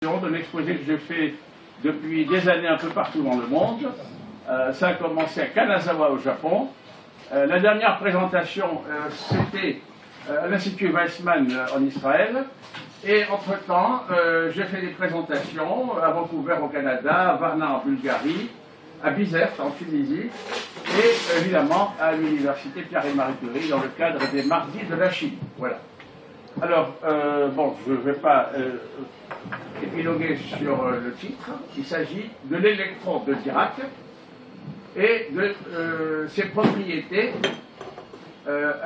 d'un exposé que je fais depuis des années un peu partout dans le monde. Ça a commencé à Kanazawa au Japon. La dernière présentation, c'était à l'Institut Weizmann en Israël. Et entre-temps, j'ai fait des présentations à Vancouver au Canada, à Varna en Bulgarie, à Bizerte en Tunisie, et évidemment à l'Université Pierre et Marie Curie dans le cadre des Mardis de la Chine. Voilà. Alors, bon, je ne vais pas épiloguer sur le titre. Il s'agit de l'électron de Dirac et de ses propriétés,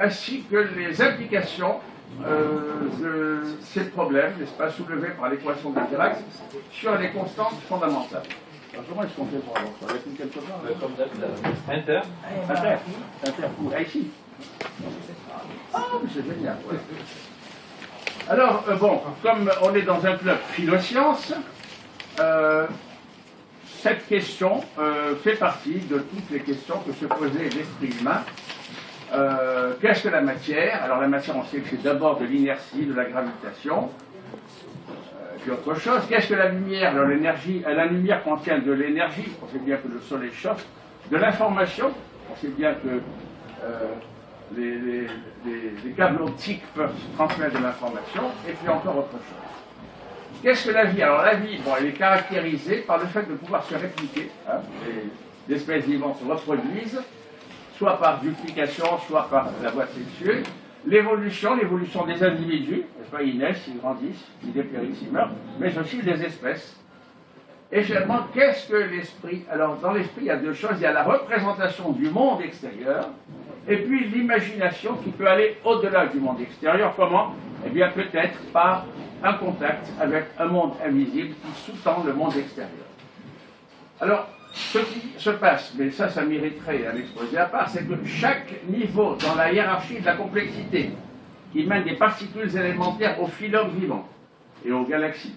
ainsi que les implications de ces problèmes, n'est-ce pas, soulevés par l'équation de Dirac sur les constantes fondamentales. Alors, comment est-ce qu'on fait pour avoir ça? Il y a quelque part comme Inter. Ah, ici. Ah, c'est génial. Ouais. Alors, bon, comme on est dans un club philosciences, cette question fait partie de toutes les questions que se posait l'esprit humain. Qu'est-ce que la matière? Alors la matière, on sait que c'est d'abord de l'inertie, de la gravitation, puis autre chose. Qu'est-ce que la lumière? Alors l'énergie, la lumière contient de l'énergie, on sait bien que le soleil chauffe, de l'information, on sait bien que les câbles optiques peuvent transmettre de l'information, et puis encore autre chose. Qu'est-ce que la vie? Alors la vie, bon, elle est caractérisée par le fait de pouvoir se répliquer. Hein, les espèces vivantes se reproduisent, soit par duplication, soit par la voie sexuelle. L'évolution des individus, n'est-ce pas, ils naissent, ils grandissent, ils dépérissent, ils meurent, mais aussi des espèces. Et finalement, qu'est-ce que l'esprit? Alors dans l'esprit, il y a deux choses. Il y a la représentation du monde extérieur, et puis l'imagination qui peut aller au-delà du monde extérieur. Comment? Eh bien peut-être par un contact avec un monde invisible qui sous-tend le monde extérieur. Alors, ce qui se passe, mais ça mériterait un exposé à part, c'est que chaque niveau dans la hiérarchie de la complexité qui mène des particules élémentaires aux phylums vivants et aux galaxies,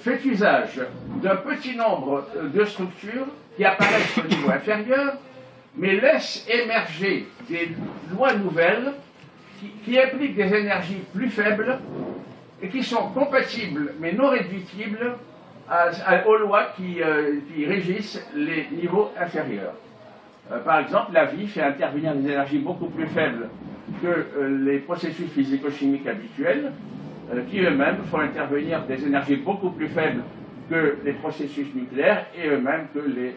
fait usage d'un petit nombre de structures qui apparaissent au niveau inférieur, mais laisse émerger des lois nouvelles qui impliquent des énergies plus faibles et qui sont compatibles mais non réductibles aux lois qui régissent les niveaux inférieurs. Par exemple, la vie fait intervenir des énergies beaucoup plus faibles que les processus physico-chimiques habituels, qui eux-mêmes font intervenir des énergies beaucoup plus faibles que les processus nucléaires et eux-mêmes que les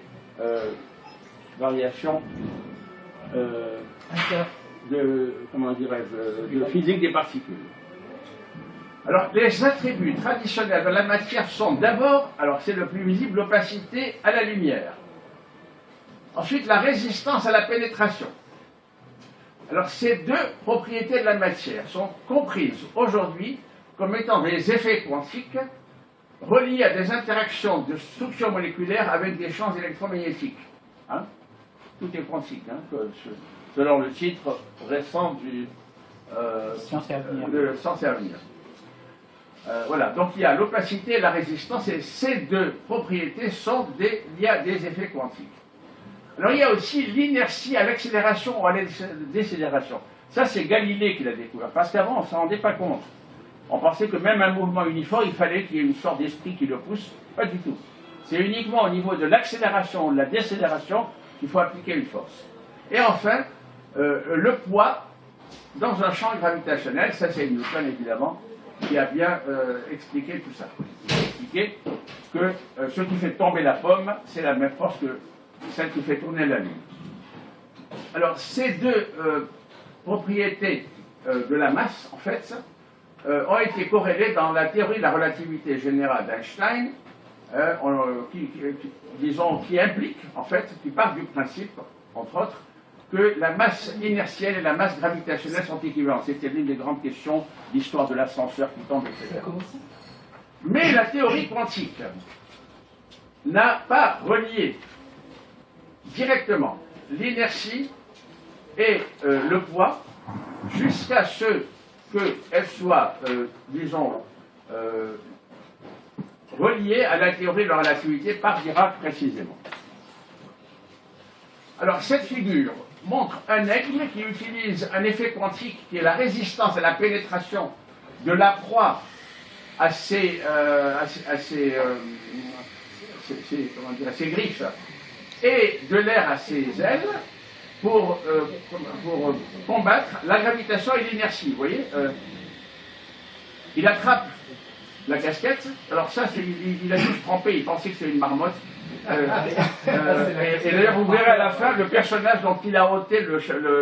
variations de physique des particules. Alors, les attributs traditionnels de la matière sont d'abord, alors c'est le plus visible, l'opacité à la lumière. Ensuite, la résistance à la pénétration. Alors, ces deux propriétés de la matière sont comprises aujourd'hui comme étant des effets quantiques reliés à des interactions de structure moléculaire avec des champs électromagnétiques. Hein? Tout est quantique, hein, selon le titre récent du Science et Avenir. Voilà, donc il y a l'opacité et la résistance, et ces deux propriétés sont liées à des effets quantiques. Alors il y a aussi l'inertie à l'accélération ou à la décélération. Ça, c'est Galilée qui l'a découvert, parce qu'avant, on ne s'en rendait pas compte. On pensait que même un mouvement uniforme, il fallait qu'il y ait une sorte d'esprit qui le pousse. Pas du tout. C'est uniquement au niveau de l'accélération ou de la décélération qu'il faut appliquer une force. Et enfin, le poids dans un champ gravitationnel, ça c'est Newton évidemment, qui a bien expliqué tout ça. Il a expliqué que ce qui fait tomber la pomme, c'est la même force que celle qui fait tourner la Lune. Alors, ces deux propriétés de la masse, en fait, ont été corrélées dans la théorie de la relativité générale d'Einstein, qui implique, en fait, qui part du principe, entre autres, que la masse inertielle et la masse gravitationnelle sont équivalentes. C'était l'une des grandes questions d'histoire de l'ascenseur qui tombe, etc. Mais la théorie quantique n'a pas relié directement l'inertie et le poids jusqu'à ce qu'elle soit, disons, reliée à la théorie de la relativité par Dirac précisément. Alors cette figure montre un aigle qui utilise un effet quantique qui est la résistance à la pénétration de la proie ses griffes et de l'air à ses ailes pour combattre la gravitation et l'inertie. Vous voyez, il attrape la casquette. Alors ça, il a juste trempé, il pensait que c'était une marmotte. Et d'ailleurs, vous verrez à la fin le personnage dont il a ôté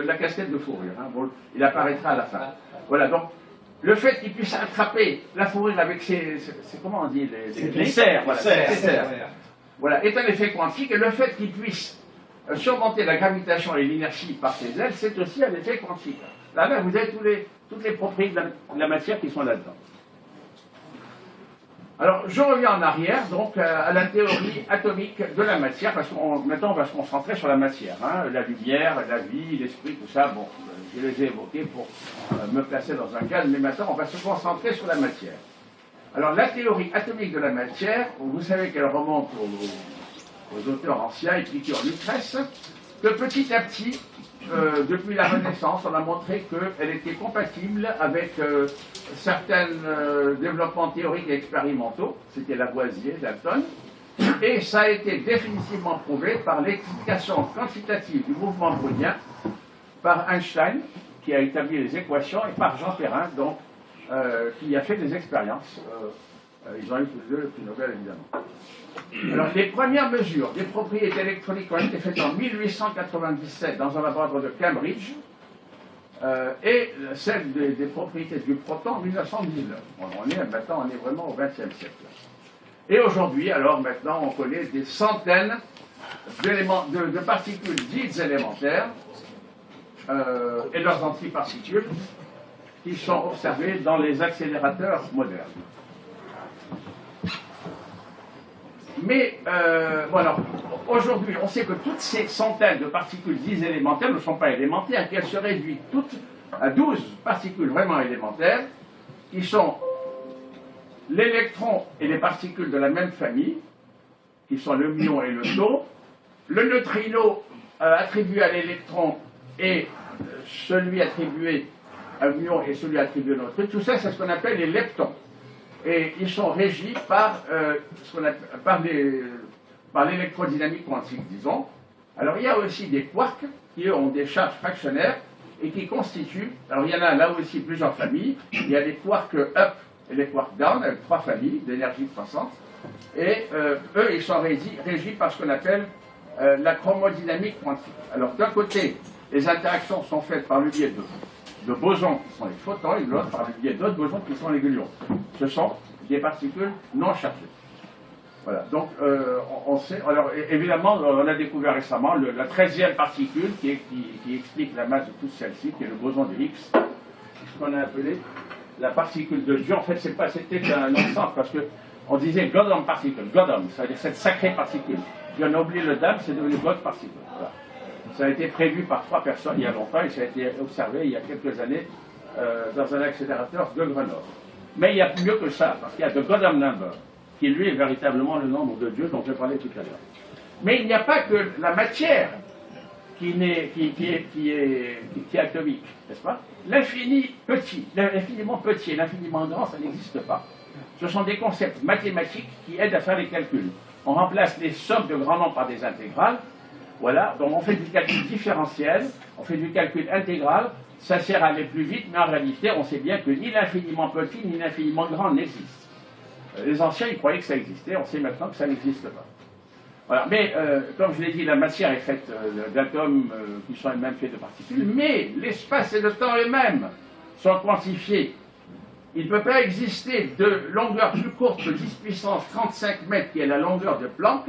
la casquette de fourrure. Hein. Bon, il apparaîtra à la fin. Voilà, donc le fait qu'il puisse attraper la fourrure avec comment on dit, les serres, voilà, voilà, est un effet quantique, et le fait qu'il puisse surmonter la gravitation et l'inertie par ses ailes, c'est aussi un effet quantique. Là, vous avez toutes les propriétés de la matière qui sont là-dedans. Alors, je reviens en arrière, donc, à la théorie atomique de la matière, parce que maintenant, on va se concentrer sur la matière. Hein, la lumière, la vie, l'esprit, tout ça, bon, je les ai évoqués pour me placer dans un cadre, mais maintenant, on va se concentrer sur la matière. Alors, la théorie atomique de la matière, vous savez qu'elle remonte aux auteurs anciens, Épicure, Lucrèce, que petit à petit, depuis la Renaissance, on a montré qu'elle était compatible avec certains développements théoriques et expérimentaux, c'était Lavoisier, Dalton, et ça a été définitivement prouvé par l'explication quantitative du mouvement brownien, par Einstein, qui a établi les équations, et par Jean Perrin, donc, qui a fait des expériences. Ils ont eu tous deux le prix Nobel, évidemment. Alors, les premières mesures des propriétés électroniques ont été faites en 1897 dans un laboratoire de Cambridge, et celle des propriétés du proton en 1919. Maintenant, on est vraiment au XXe siècle. Et aujourd'hui, alors maintenant, on connaît des centaines de particules dites élémentaires et leurs antiparticules qui sont observées dans les accélérateurs modernes. Mais, voilà, aujourd'hui, on sait que toutes ces centaines de particules dites élémentaires ne sont pas élémentaires, qu'elles se réduisent toutes à 12 particules vraiment élémentaires, qui sont l'électron et les particules de la même famille, qui sont le muon et le tau, le neutrino attribué à l'électron et celui attribué à muon et celui attribué à neutrino, tout ça, c'est ce qu'on appelle les leptons. Et ils sont régis par, par l'électrodynamique quantique, disons. Alors il y a aussi des quarks qui eux, ont des charges fractionnaires et qui constituent, alors il y en a là aussi plusieurs familles, il y a les quarks up et les quarks down, avec 3 familles d'énergie croissante, et eux ils sont régis par ce qu'on appelle la chromodynamique quantique. Alors d'un côté, les interactions sont faites par le biais de bosons qui sont les photons, et de l'autre par le biais d'autres bosons qui sont les gluons. Ce sont des particules non chargées. Voilà, donc on sait, alors évidemment on a découvert récemment la 13e particule qui explique la masse de toutes celles-ci, qui est le boson de Higgs, ce qu'on a appelé la particule de Dieu. En fait c'était un non-sens parce qu'on disait Godom particle, Godom, c'est-à-dire cette sacrée particule. Puis on a oublié le dame, c'est devenu God particle. Voilà. Ça a été prévu par 3 personnes il y a longtemps et ça a été observé il y a quelques années dans un accélérateur de Grenoble. Mais il y a mieux que ça, parce qu'il y a the Godam number, qui lui est véritablement le nombre de Dieu dont je parlais tout à l'heure. Mais il n'y a pas que la matière qui est atomique, n'est-ce pas? L'infini petit, l'infiniment petit et l'infiniment grand, ça n'existe pas. Ce sont des concepts mathématiques qui aident à faire les calculs. On remplace les sommes de grands nombres par des intégrales. Voilà, donc on fait du calcul différentiel, on fait du calcul intégral, ça sert à aller plus vite, mais en réalité, on sait bien que ni l'infiniment petit ni l'infiniment grand n'existent. Les anciens, ils croyaient que ça existait, on sait maintenant que ça n'existe pas. Voilà, mais comme je l'ai dit, la matière est faite d'atomes qui sont eux-mêmes faits de particules, mais l'espace et le temps eux-mêmes sont quantifiés. Il ne peut pas exister de longueur plus courte que 10 puissance 35 mètres, qui est la longueur de Planck,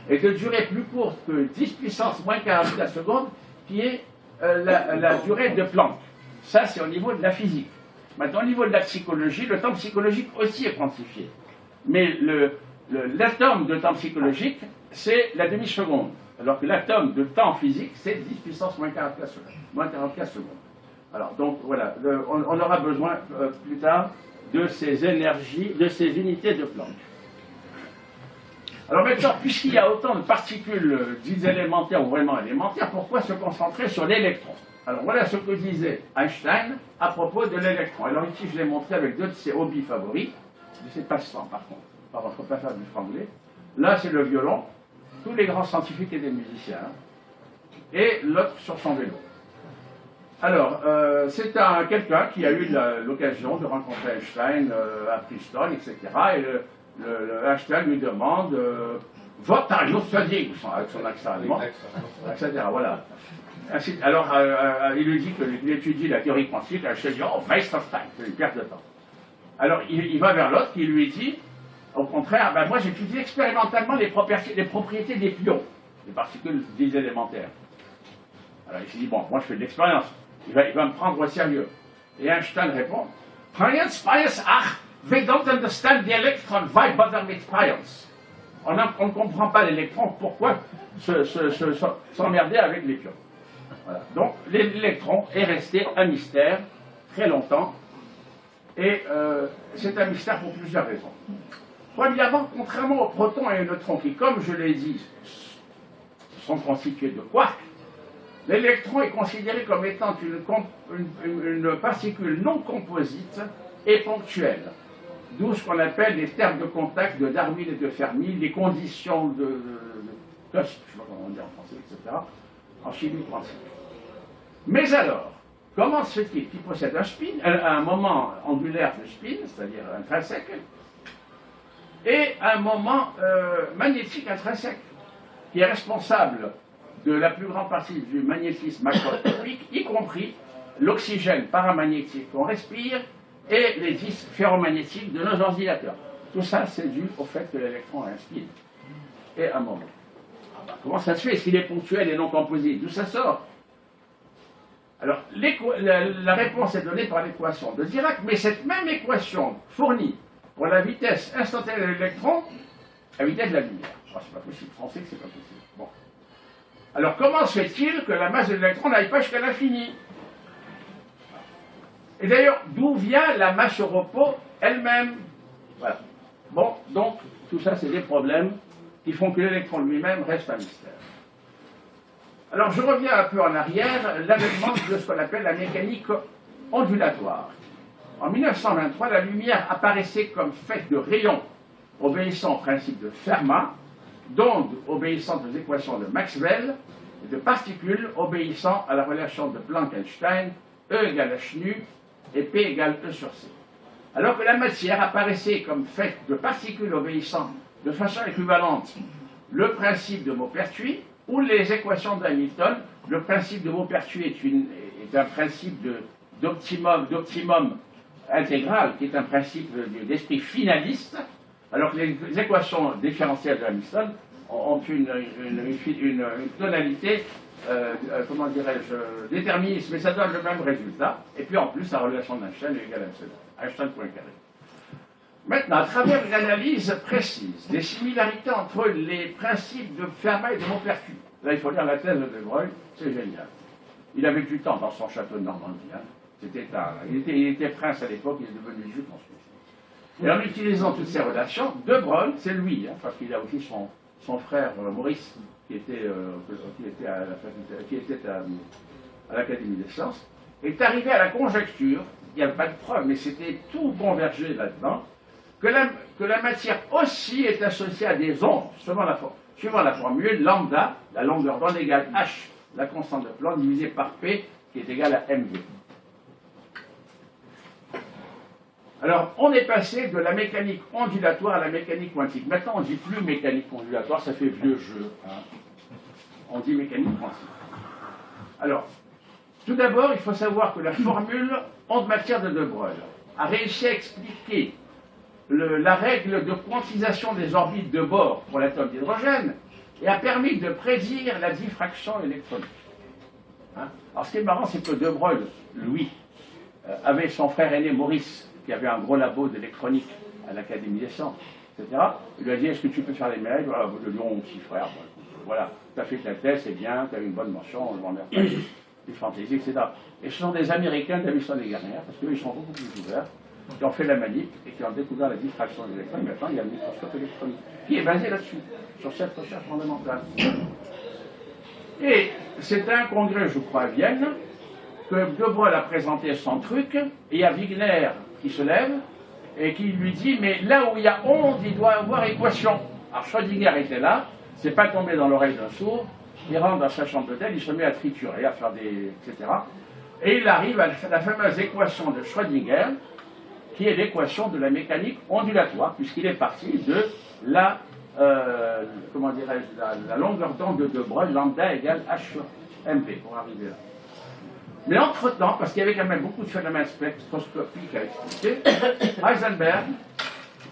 et de durée plus courte que 10 puissance moins 40 la seconde, qui est la durée de Planck. Ça, c'est au niveau de la physique. Maintenant, au niveau de la psychologie, le temps psychologique aussi est quantifié. Mais l'atome de temps psychologique, c'est la demi-seconde. Alors que l'atome de temps physique, c'est 10 puissance moins 44 secondes. Alors, donc, voilà, on aura besoin plus tard de ces énergies, de ces unités de Planck. Alors maintenant, puisqu'il y a autant de particules dites élémentaires ou vraiment élémentaires, pourquoi se concentrer sur l'électron? Alors voilà ce que disait Einstein à propos de l'électron. Alors ici, je l'ai montré avec 2 de ses hobbies favoris. c'est passe-temps par contre. Par contre, il ne faut pas faire du franglais. Là, c'est le violon. Tous les grands scientifiques étaient musiciens. Hein. Et l'autre sur son vélo. Alors, c'est quelqu'un qui a eu l'occasion de rencontrer Einstein à Princeton, etc. Et Einstein lui demande What are you studying avec son accent allemand, etc. Voilà. Alors, il lui dit qu'il étudie la théorie quantique. Einstein dit Oh, waste of time, c'est une perte de temps. Alors, il va vers l'autre qui lui dit au contraire, ben, moi j'étudie expérimentalement les propriétés des pions, des particules dites élémentaires. Alors il s'est dit, bon, moi je fais de l'expérience, il va me prendre au sérieux. Et Einstein répond, Pions, ach, they don't understand the electron, why bother with pions? On ne comprend pas l'électron, pourquoi s'emmerder avec les pions? Voilà. Donc l'électron est resté un mystère très longtemps, et c'est un mystère pour plusieurs raisons. Premièrement, contrairement aux protons et aux neutrons, qui, comme je l'ai dit, sont constitués de quarks, l'électron est considéré comme étant une particule non composite et ponctuelle. D'où ce qu'on appelle les termes de contact de Darwin et de Fermi, les conditions de Cusp, je ne sais pas comment on dit en français, etc., en chimie quantique. Mais alors, comment se fait-il qu'il possède un spin, un moment angulaire de spin, c'est-à-dire intrinsèque, et un moment magnétique intrinsèque, qui est responsable de la plus grande partie du magnétisme macroscopique, y compris l'oxygène paramagnétique qu'on respire et les disques ferromagnétiques de nos ordinateurs. Tout ça, c'est dû au fait que l'électron a un spin et un moment. Comment ça se fait s'il est ponctuel et non composite? D'où ça sort? Alors, la réponse est donnée par l'équation de Dirac, mais cette même équation fournie pour la vitesse instantanée de l'électron, la vitesse de la lumière. Oh, c'est pas possible, on sait que c'est pas possible. Bon. Alors, comment se fait-il que la masse de l'électron n'aille pas jusqu'à l'infini? Et d'ailleurs, d'où vient la masse au repos elle-même? Voilà. Bon, donc, tout ça, c'est des problèmes qui font que l'électron lui-même reste un mystère. Alors, je reviens un peu en arrière, l'avènement de ce qu'on appelle la mécanique ondulatoire. En 1923, la lumière apparaissait comme faite de rayons obéissant au principe de Fermat, d'ondes obéissant aux équations de Maxwell, et de particules obéissant à la relation de Planck-Einstein, E égale h nu et P égale E sur C. Alors que la matière apparaissait comme faite de particules obéissant de façon équivalente le principe de Maupertuis ou les équations d'Hamilton. Le principe de Maupertuis est un principe d'optimum intégral, qui est un principe d'esprit finaliste, alors que les équations différentielles de Hamilton ont une tonalité, comment dirais-je, déterministe, mais ça donne le même résultat. Et puis en plus, la relation d'Einstein est égale à Einstein point carré. Maintenant, à travers une analyse précise des similarités entre les principes de Fermat et de Maupertuis, là il faut lire la thèse de De Broglie, c'est génial. Il avait du temps dans son château de Normandie. Hein. Il était prince à l'époque, il est devenu juif ensuite. Et en utilisant toutes ces relations, De Broglie, c'est lui, hein, parce qu'il a aussi son frère Maurice, qui était à l'Académie des sciences, est arrivé à la conjecture, il n'y avait pas de preuve, mais c'était tout convergé là-dedans, que la matière aussi est associée à des ondes, suivant la formule lambda, la longueur d'onde égale h, la constante de Planck divisée par P, qui est égale à mv. Alors, on est passé de la mécanique ondulatoire à la mécanique quantique. Maintenant, on ne dit plus mécanique ondulatoire, ça fait vieux jeu. Hein. On dit mécanique quantique. Alors, tout d'abord, il faut savoir que la formule onde-matière de De Broglie a réussi à expliquer la règle de quantisation des orbites de bord pour l'atome d'hydrogène et a permis de prédire la diffraction électronique. Hein. Alors, ce qui est marrant, c'est que De Broglie, lui, avait son frère aîné Maurice, qui avait un gros labo d'électronique à l'Académie des sciences, etc. Il lui a dit, est-ce que tu peux faire les mails? Voilà, vous le dirons, mon petit frère. Voilà, tu as fait ta thèse, c'est bien, tu as eu une bonne mention, on le remercie, des fantaisies, etc. Et ce sont des Américains d'Hamilton et Garnier, parce qu'eux, ils sont beaucoup plus ouverts, qui ont fait la manip et qui ont découvert la diffraction des électrons. Maintenant, il y a le microscope électronique, qui est basé là-dessus, sur cette recherche fondamentale. Et c'est un congrès, je crois, à Vienne, que De Broglie a présenté son truc, et il y a Wigner qui se lève et qui lui dit, mais là où il y a onde, il doit y avoir équation. Alors Schrödinger était là, c'est pas tombé dans l'oreille d'un sourd, il rentre dans sa chambre d'hôtel, il se met à triturer, à faire des... etc. Et il arrive à la fameuse équation de Schrödinger, qui est l'équation de la mécanique ondulatoire, puisqu'il est parti de la, comment dirais-je, la longueur d'onde de Broglie, lambda égale h sur mv, pour arriver là. Mais entre-temps, parce qu'il y avait quand même beaucoup de phénomènes spectroscopiques à expliquer, Heisenberg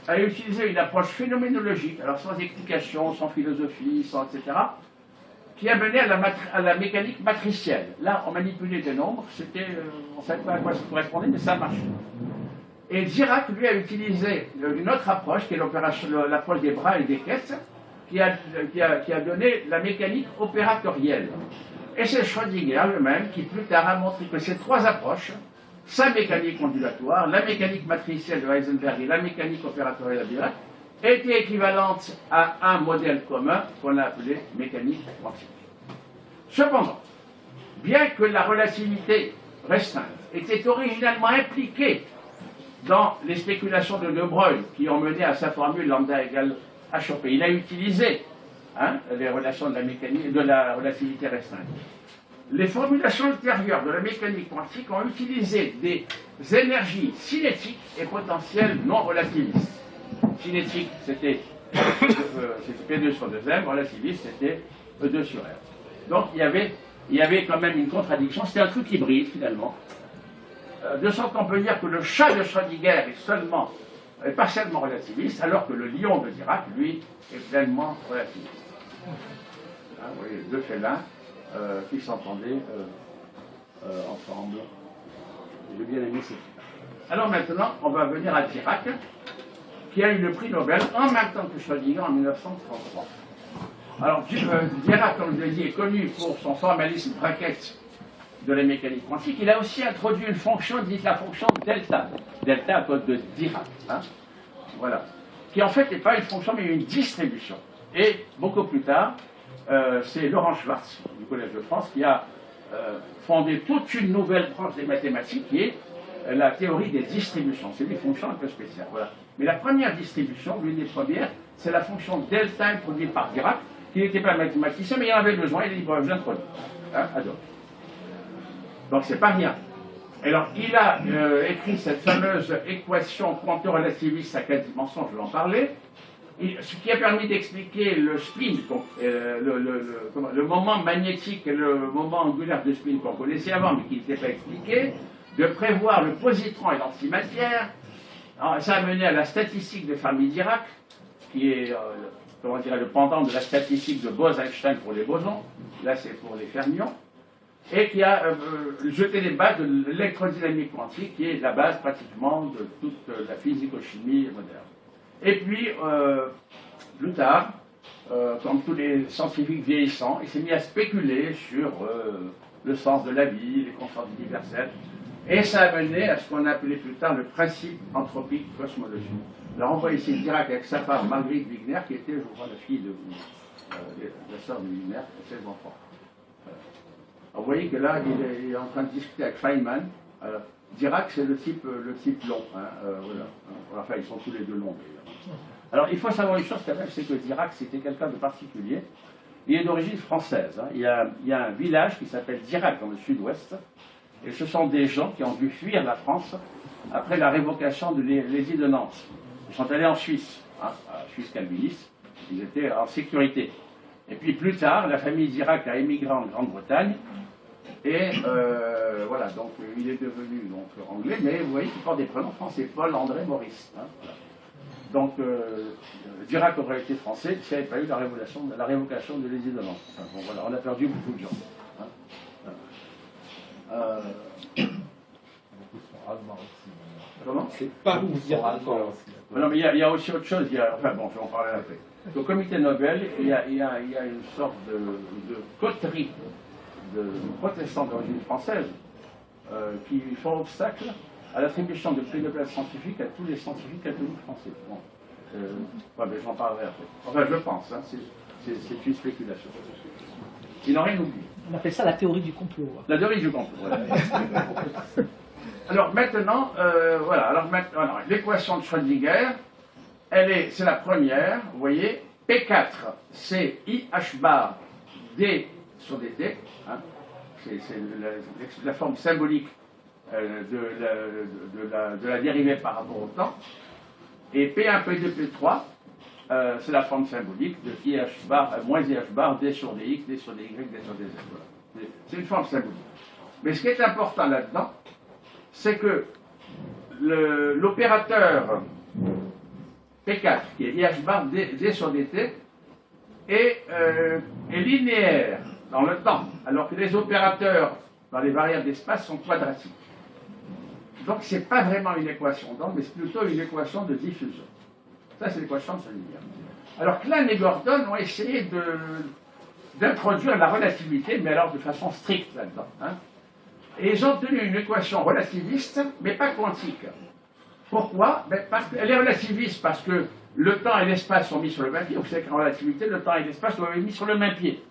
a utilisé une approche phénoménologique, alors sans explication, sans philosophie, sans etc., qui a mené à la mécanique matricielle. Là, on manipulait des nombres, on ne savait pas à quoi ça correspondait, mais ça marchait. Et Dirac, lui, a utilisé une autre approche, qui est l'approche des bras et des caisses, qui a donné la mécanique opératorielle. Et c'est Schrödinger lui-même qui, plus tard, a montré que ces trois approches, sa mécanique ondulatoire, la mécanique matricielle de Heisenberg et la mécanique opératorielle de Dirac, étaient équivalentes à un modèle commun qu'on a appelé mécanique quantique. Cependant, bien que la relativité restreinte était originalement impliquée dans les spéculations de De Broglie qui ont mené à sa formule lambda égale h sur p, il a utilisé les relations de la mécanique, de la relativité restreinte. Les formulations ultérieures de la mécanique quantique ont utilisé des énergies cinétiques et potentielles non relativistes. Cinétique, c'était P2 sur 2m, relativiste, c'était E2 sur R. Donc il y avait quand même une contradiction, c'était un truc hybride finalement. De sorte qu'on peut dire que le chat de Schrödinger est partiellement relativiste, alors que le lion de Dirac, lui, est pleinement relativiste. Vous voyez, deux félins qui s'entendaient ensemble. J'ai bien aimé cette image. Alors maintenant, on va venir à Dirac, qui a eu le prix Nobel en même temps que Schrödinger en 1933. Alors Dirac, comme je l'ai dit, est connu pour son formalisme bracket de la mécanique quantique. Il a aussi introduit une fonction, dite la fonction delta. Delta à cause de Dirac. Voilà. Qui en fait n'est pas une fonction, mais une distribution. Et beaucoup plus tard, c'est Laurent Schwartz, du Collège de France, qui a fondé toute une nouvelle branche des mathématiques, qui est la théorie des distributions. C'est des fonctions un peu spéciales. Voilà. Mais la première distribution, l'une des premières, c'est la fonction delta introduite par Dirac, qui n'était pas mathématicien, mais il en avait besoin, il a dit, bon, je l'introduis. Donc c'est pas rien. Alors il a écrit cette fameuse équation quanto-relativiste à 4 dimensions, je vais en parler, ce qui a permis d'expliquer le spin, donc, le moment magnétique et le moment angulaire de spin qu'on connaissait avant, mais qui n'était pas expliqué, de prévoir le positron et l'antimatière. Ça a mené à la statistique de Fermi-Dirac, qui est le pendant de la statistique de Bose-Einstein pour les bosons, là c'est pour les fermions, et qui a jeté les bases de l'électrodynamique quantique, qui est la base pratiquement de toute la physico-chimie moderne. Et puis, plus tard, comme tous les scientifiques vieillissants, il s'est mis à spéculer sur le sens de la vie, les constantes universelles, et ça a mené à ce qu'on a appelé plus tard le principe anthropique cosmologique. Alors on voit ici Dirac avec sa femme Marguerite Wigner, qui était, je crois, la fille de la sœur de Wigner, et ses enfants. Alors, vous voyez que là, il est en train de discuter avec Feynman. Dirac, c'est le type long. Voilà. Enfin, ils sont tous les deux longs. Alors, il faut savoir une chose quand même, c'est que Dirac, c'était quelqu'un de particulier. Il est d'origine française. Il y a un village qui s'appelle Dirac, dans le sud-ouest. Et ce sont des gens qui ont dû fuir la France après la révocation de l'édit de Nantes. Ils sont allés en Suisse, à Suisse calviniste. Ils étaient en sécurité. Et puis plus tard, la famille Dirac a émigré en Grande-Bretagne. Et voilà, donc il est devenu anglais, mais vous voyez qu'il porte des prénoms français, Paul, André, Maurice. Voilà. Donc Dirac aurait été français s'il n'y avait pas eu la révocation de l'édit de Nantes. Enfin, bon, voilà, on a perdu beaucoup de gens. Comment? C'est pas où Dirac aussi. Non, mais il y a aussi autre chose. Enfin bon, je vais en parler après. Au comité Nobel, il y a une sorte de coterie de protestants d'origine française qui font obstacle à l'attribution de prix Nobel scientifique à tous les scientifiques catholiques français. Bon. Mais j'en parlerai après. Enfin, je pense, c'est une spéculation. Ils n'ont rien oublié. On appelle ça la théorie du complot. La théorie du complot, voilà. Alors maintenant, voilà. Alors maintenant, l'équation de Schrödinger, c'est la première. Vous voyez, P4, c'est IH bar D sur dt. Hein, c'est la forme symbolique de la dérivée par rapport au temps. Et P1, P2, P3, c'est la forme symbolique de IH bar, moins IH bar, D sur dx, D sur dy, D sur dz. Voilà. C'est une forme symbolique. Mais ce qui est important là-dedans, c'est que l'opérateur P4, qui est IH bar D sur dt, est linéaire dans le temps, alors que les opérateurs dans les variables d'espace sont quadratiques. Donc ce n'est pas vraiment une équation d'onde, mais c'est plutôt une équation de diffusion. Ça, c'est l'équation de Schrödinger. Alors Klein et Gordon ont essayé d'introduire la relativité, mais alors de façon stricte là-dedans. Hein. Et ils ont obtenu une équation relativiste, mais pas quantique. Pourquoi? Parce qu'elle est relativiste, parce que le temps et l'espace sont mis sur le même pied. Vous savez qu'en relativité, le temps et l'espace doivent être mis sur le même pied.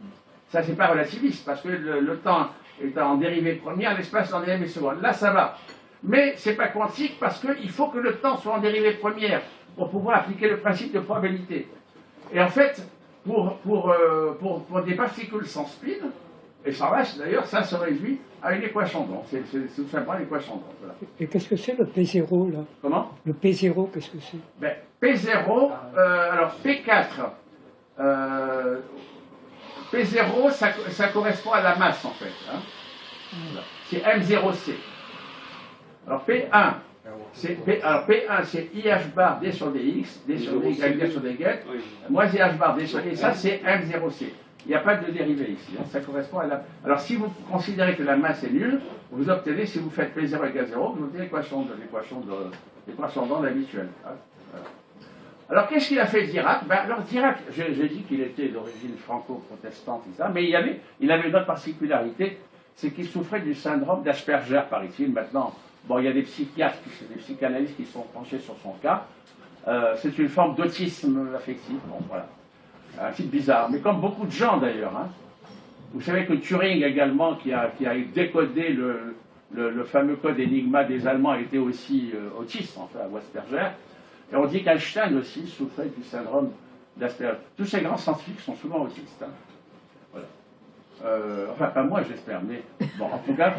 Ça, c'est pas relativiste, parce que le temps est en dérivée première, l'espace en dérivée seconde. Là, ça va. Mais c'est pas quantique, parce qu'il faut que le temps soit en dérivée première pour pouvoir appliquer le principe de probabilité. Et en fait, pour des particules sans spin, et sans masse d'ailleurs, ça se réduit à une équation d'onde. C'est tout simplement une équation d'onde. Voilà. Et qu'est-ce que c'est le P0 là? Comment? Le P0, qu'est-ce que c'est? Ben, P0, alors P4, P0, ça correspond à la masse en fait. Hein. Voilà. C'est M0C. Alors P1, c'est IH bar D sur dx, D sur dy, D sur dy, moins IH bar D sur dy, ça c'est M0C. Il n'y a pas de dérivée ici, hein. Ça correspond à la... Alors si vous considérez que la masse est nulle, vous obtenez, si vous faites P0 égale 0, vous obtenez l'équation d'onde habituelle. Hein. Voilà. Alors qu'est-ce qu'il a fait Dirac? Alors Dirac, j'ai dit qu'il était d'origine franco-protestante, et ça, mais il avait une autre particularité, c'est qu'il souffrait du syndrome d'Asperger, paraît-il. Maintenant, bon, il y a des psychiatres, des psychanalystes qui sont penchés sur son cas. C'est une forme d'autisme affectif. Bon, voilà. Un type bizarre, mais comme beaucoup de gens d'ailleurs. Hein. Vous savez que Turing également, qui a décodé le fameux code Enigma des Allemands, était aussi autiste, enfin, ou Asperger. Et on dit qu'Einstein aussi souffrait du syndrome d'Asperger. Tous ces grands scientifiques sont souvent autistes. Hein. Voilà. Enfin, pas moi, j'espère, mais bon, en tout cas,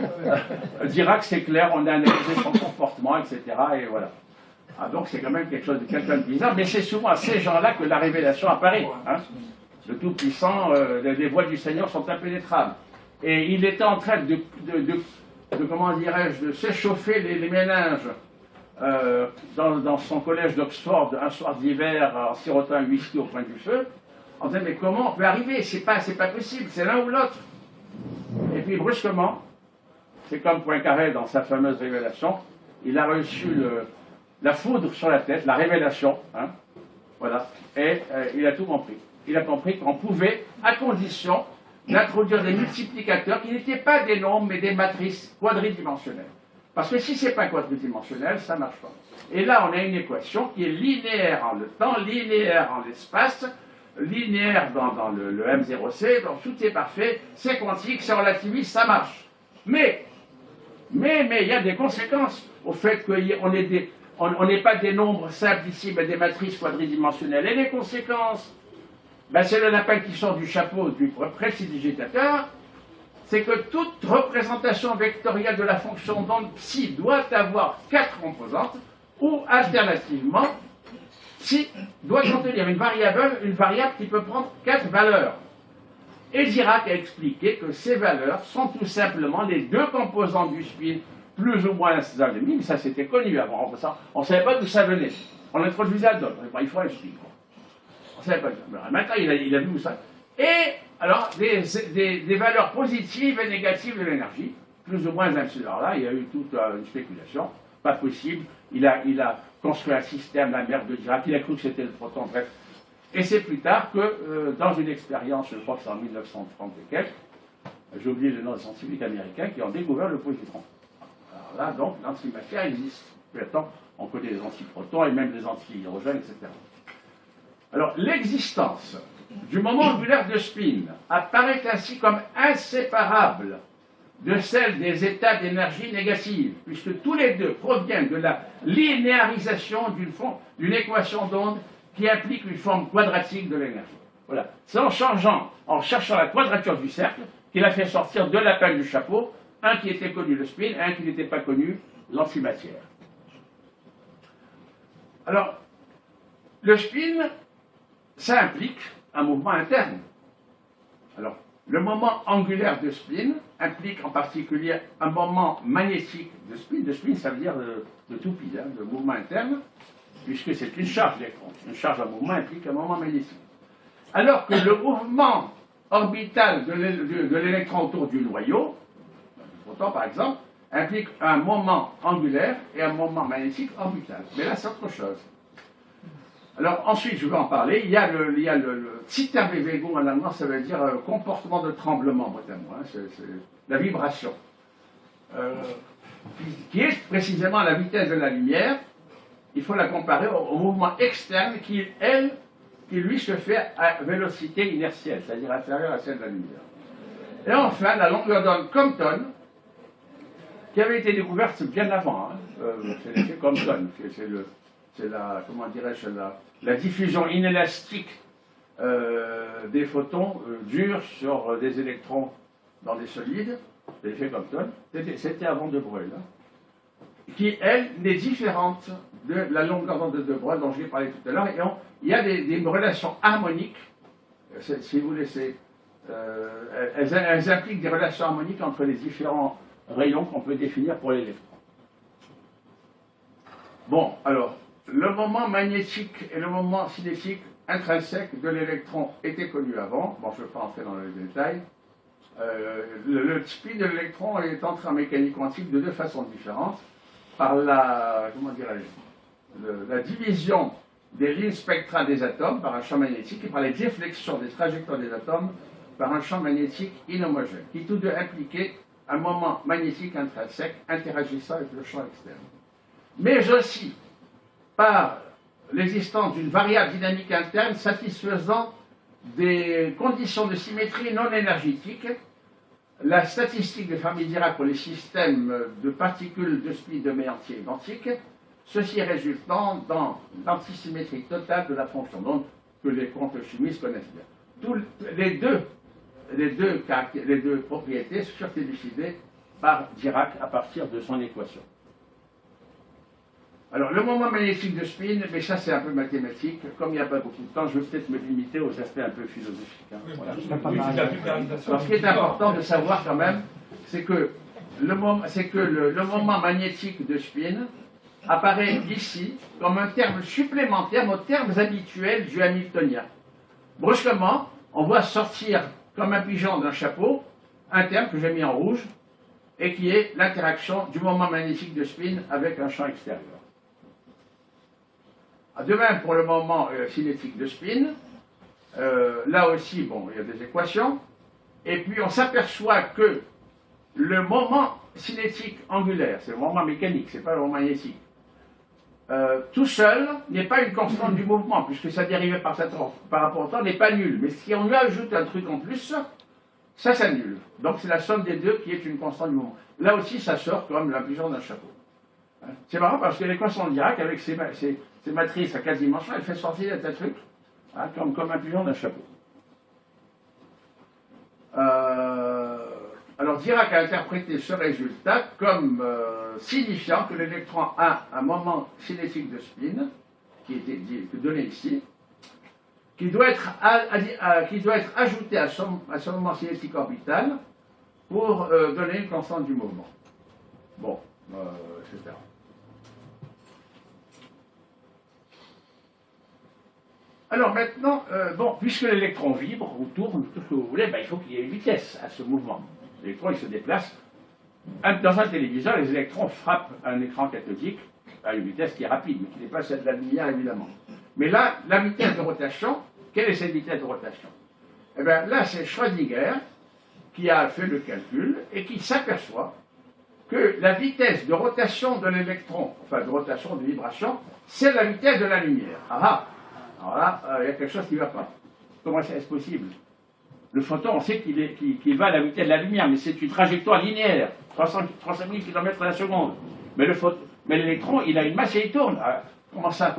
Dirac, c'est clair, on a analysé son comportement, etc. Et voilà. Ah, donc c'est quand même quelque chose de quelqu'un de bizarre, mais c'est souvent à ces gens-là que la révélation apparaît. Hein. Le Tout-Puissant, les voies du Seigneur sont impénétrables. Et il était en train de comment dirais-je, de s'échauffer les méninges dans son collège d'Oxford un soir d'hiver en sirotant un whisky au coin du feu, en disant mais comment on peut arriver? C'est pas possible, c'est l'un ou l'autre. Et puis brusquement, c'est comme Poincaré dans sa fameuse révélation, il a reçu la foudre sur la tête, la révélation, hein, voilà, et il a tout compris. Il a compris qu'on pouvait, à condition d'introduire des multiplicateurs qui n'étaient pas des nombres, mais des matrices quadridimensionnelles. Parce que si ce n'est pas quadridimensionnel, ça ne marche pas. Et là, on a une équation qui est linéaire en le temps, linéaire en l'espace, linéaire dans le M0C, donc tout est parfait, c'est quantique, c'est relativiste, ça marche. Mais il y a des conséquences au fait qu'on n'est pas des nombres simples ici, mais des matrices quadridimensionnelles. Et les conséquences, c'est le lapin qui sort du chapeau du prestidigitateur, c'est que toute représentation vectorielle de la fonction d'onde psi doit avoir 4 composantes, ou alternativement, psi doit contenir une variable qui peut prendre 4 valeurs. Et Dirac a expliqué que ces valeurs sont tout simplement les 2 composantes du spin, plus ou moins amis, mais ça c'était connu avant. On ne savait pas d'où ça venait. On l'introduisait à d'autres. Il faut un spin. On ne savait pas. Maintenant, il a vu ça. Et alors, des valeurs positives et négatives de l'énergie, plus ou moins ainsi. Alors là, il y a eu toute une spéculation. Pas possible. Il a construit un système, la merde de Dirac. Il a cru que c'était le proton, bref. Et c'est plus tard que, dans une expérience, je crois que c'est en 1930 et quelques, j'ai oublié le nom des scientifiques américains qui ont découvert le positron. Alors là, donc, l'antimatière existe. Puis attends, on connaît les antiprotons et même les antihydrogènes, etc. Alors, l'existence du moment angulaire de spin apparaît ainsi comme inséparable de celle des états d'énergie négative, puisque tous les deux proviennent de la linéarisation d'une équation d'onde qui implique une forme quadratique de l'énergie. Voilà. C'est en cherchant la quadrature du cercle, qu'il a fait sortir deux lapins du chapeau, un qui était connu, le spin, et un qui n'était pas connu, l'antimatière. Alors, le spin, ça implique un mouvement interne. Alors, le moment angulaire de spin implique en particulier un moment magnétique de spin. De spin, ça veut dire de toupie, hein, de mouvement interne, puisque c'est une charge d'électron. Une charge à mouvement implique un moment magnétique. Alors que le mouvement orbital de l'électron autour du noyau, du proton par exemple, implique un moment angulaire et un moment magnétique orbital. Mais là, c'est autre chose. Alors ensuite, je vais en parler. Il y a le Zitterbewegung en allemand, ça veut dire comportement de tremblement, hein, c'est la vibration, qui est précisément la vitesse de la lumière. Il faut la comparer au mouvement externe qui lui se fait à vélocité inertielle, c'est-à-dire inférieure à celle de la lumière. Et enfin, la longueur d'onde Compton, qui avait été découverte bien avant, hein, c'est l'effet Compton, c'est la, comment dirais-je, la diffusion inélastique des photons durs sur des électrons dans des solides, l'effet Compton, c'était avant De Broglie, hein, qui, elle, est différente de la longueur d'onde de De Broglie dont j'ai parlé tout à l'heure, et il y a des relations harmoniques, si vous laissez, elles impliquent des relations harmoniques entre les différents rayons qu'on peut définir pour l'électron. Bon, alors, le moment magnétique et le moment cinétique intrinsèque de l'électron étaient connus avant. Bon, je ne vais pas entrer dans les détails. Le spin de l'électron est entré en mécanique quantique de deux façons différentes. Par la, comment dirais-je, la division des lignes spectrales des atomes par un champ magnétique et par les déflexions des trajectoires des atomes par un champ magnétique inhomogène, qui tous deux impliquaient un moment magnétique intrinsèque interagissant avec le champ externe. Mais aussi par l'existence d'une variable dynamique interne satisfaisant des conditions de symétrie non énergétique. La statistique de Fermi-Dirac pour les systèmes de particules de spin de mets entiers identiques, ceci résultant dans l'antisymétrie totale de la fonction d'onde que les chimistes connaissent bien. Les deux propriétés furent élucidées par Dirac à partir de son équation. Alors, le moment magnétique de spin, mais ça c'est un peu mathématique, comme il n'y a pas beaucoup de temps, je vais peut-être me limiter aux aspects un peu philosophiques. Hein. Voilà. Alors, ce qui est important de savoir quand même, c'est que le moment magnétique de spin apparaît ici comme un terme supplémentaire aux termes habituels du hamiltonien. Brusquement, on voit sortir comme un pigeon d'un chapeau un terme que j'ai mis en rouge et qui est l'interaction du moment magnétique de spin avec un champ extérieur. De même pour le moment cinétique de spin, là aussi, bon, il y a des équations, et puis on s'aperçoit que le moment cinétique angulaire, c'est le moment mécanique, c'est pas le moment magnétique, tout seul n'est pas une constante du mouvement, puisque sa dérivée par rapport au temps n'est pas nulle. Mais si on lui ajoute un truc en plus, ça s'annule. Donc c'est la somme des deux qui est une constante du mouvement. Là aussi, ça sort comme la pigeon d'un chapeau. C'est marrant parce que l'équation de Dirac, avec ses matrices à 4 dimensions, elle fait sortir un truc, hein, comme un pigeon d'un chapeau. Alors Dirac a interprété ce résultat comme signifiant que l'électron a un moment cinétique de spin, qui était donné ici, qui doit être ajouté à son moment cinétique orbital pour donner une constante du mouvement. Bon, etc. Alors maintenant, bon, puisque l'électron vibre ou tourne, tout ce que vous voulez, ben, il faut qu'il y ait une vitesse à ce mouvement. L'électron, il se déplace. Dans un téléviseur, les électrons frappent un écran cathodique à une vitesse qui est rapide, mais qui n'est pas celle de la lumière, évidemment. Mais là, la vitesse de rotation, quelle est cette vitesse de rotation? Eh bien là, c'est Schrödinger qui a fait le calcul et qui s'aperçoit que la vitesse de rotation de l'électron, enfin de rotation, de vibration, c'est la vitesse de la lumière. Ah ah. Alors là, il y a quelque chose qui ne va pas. Comment est-ce possible? Le photon, on sait qu'il va à la vitesse de la lumière, mais c'est une trajectoire linéaire, 300 000 km à la seconde. Mais l'électron, il a une masse et il tourne. Ah, comment ça?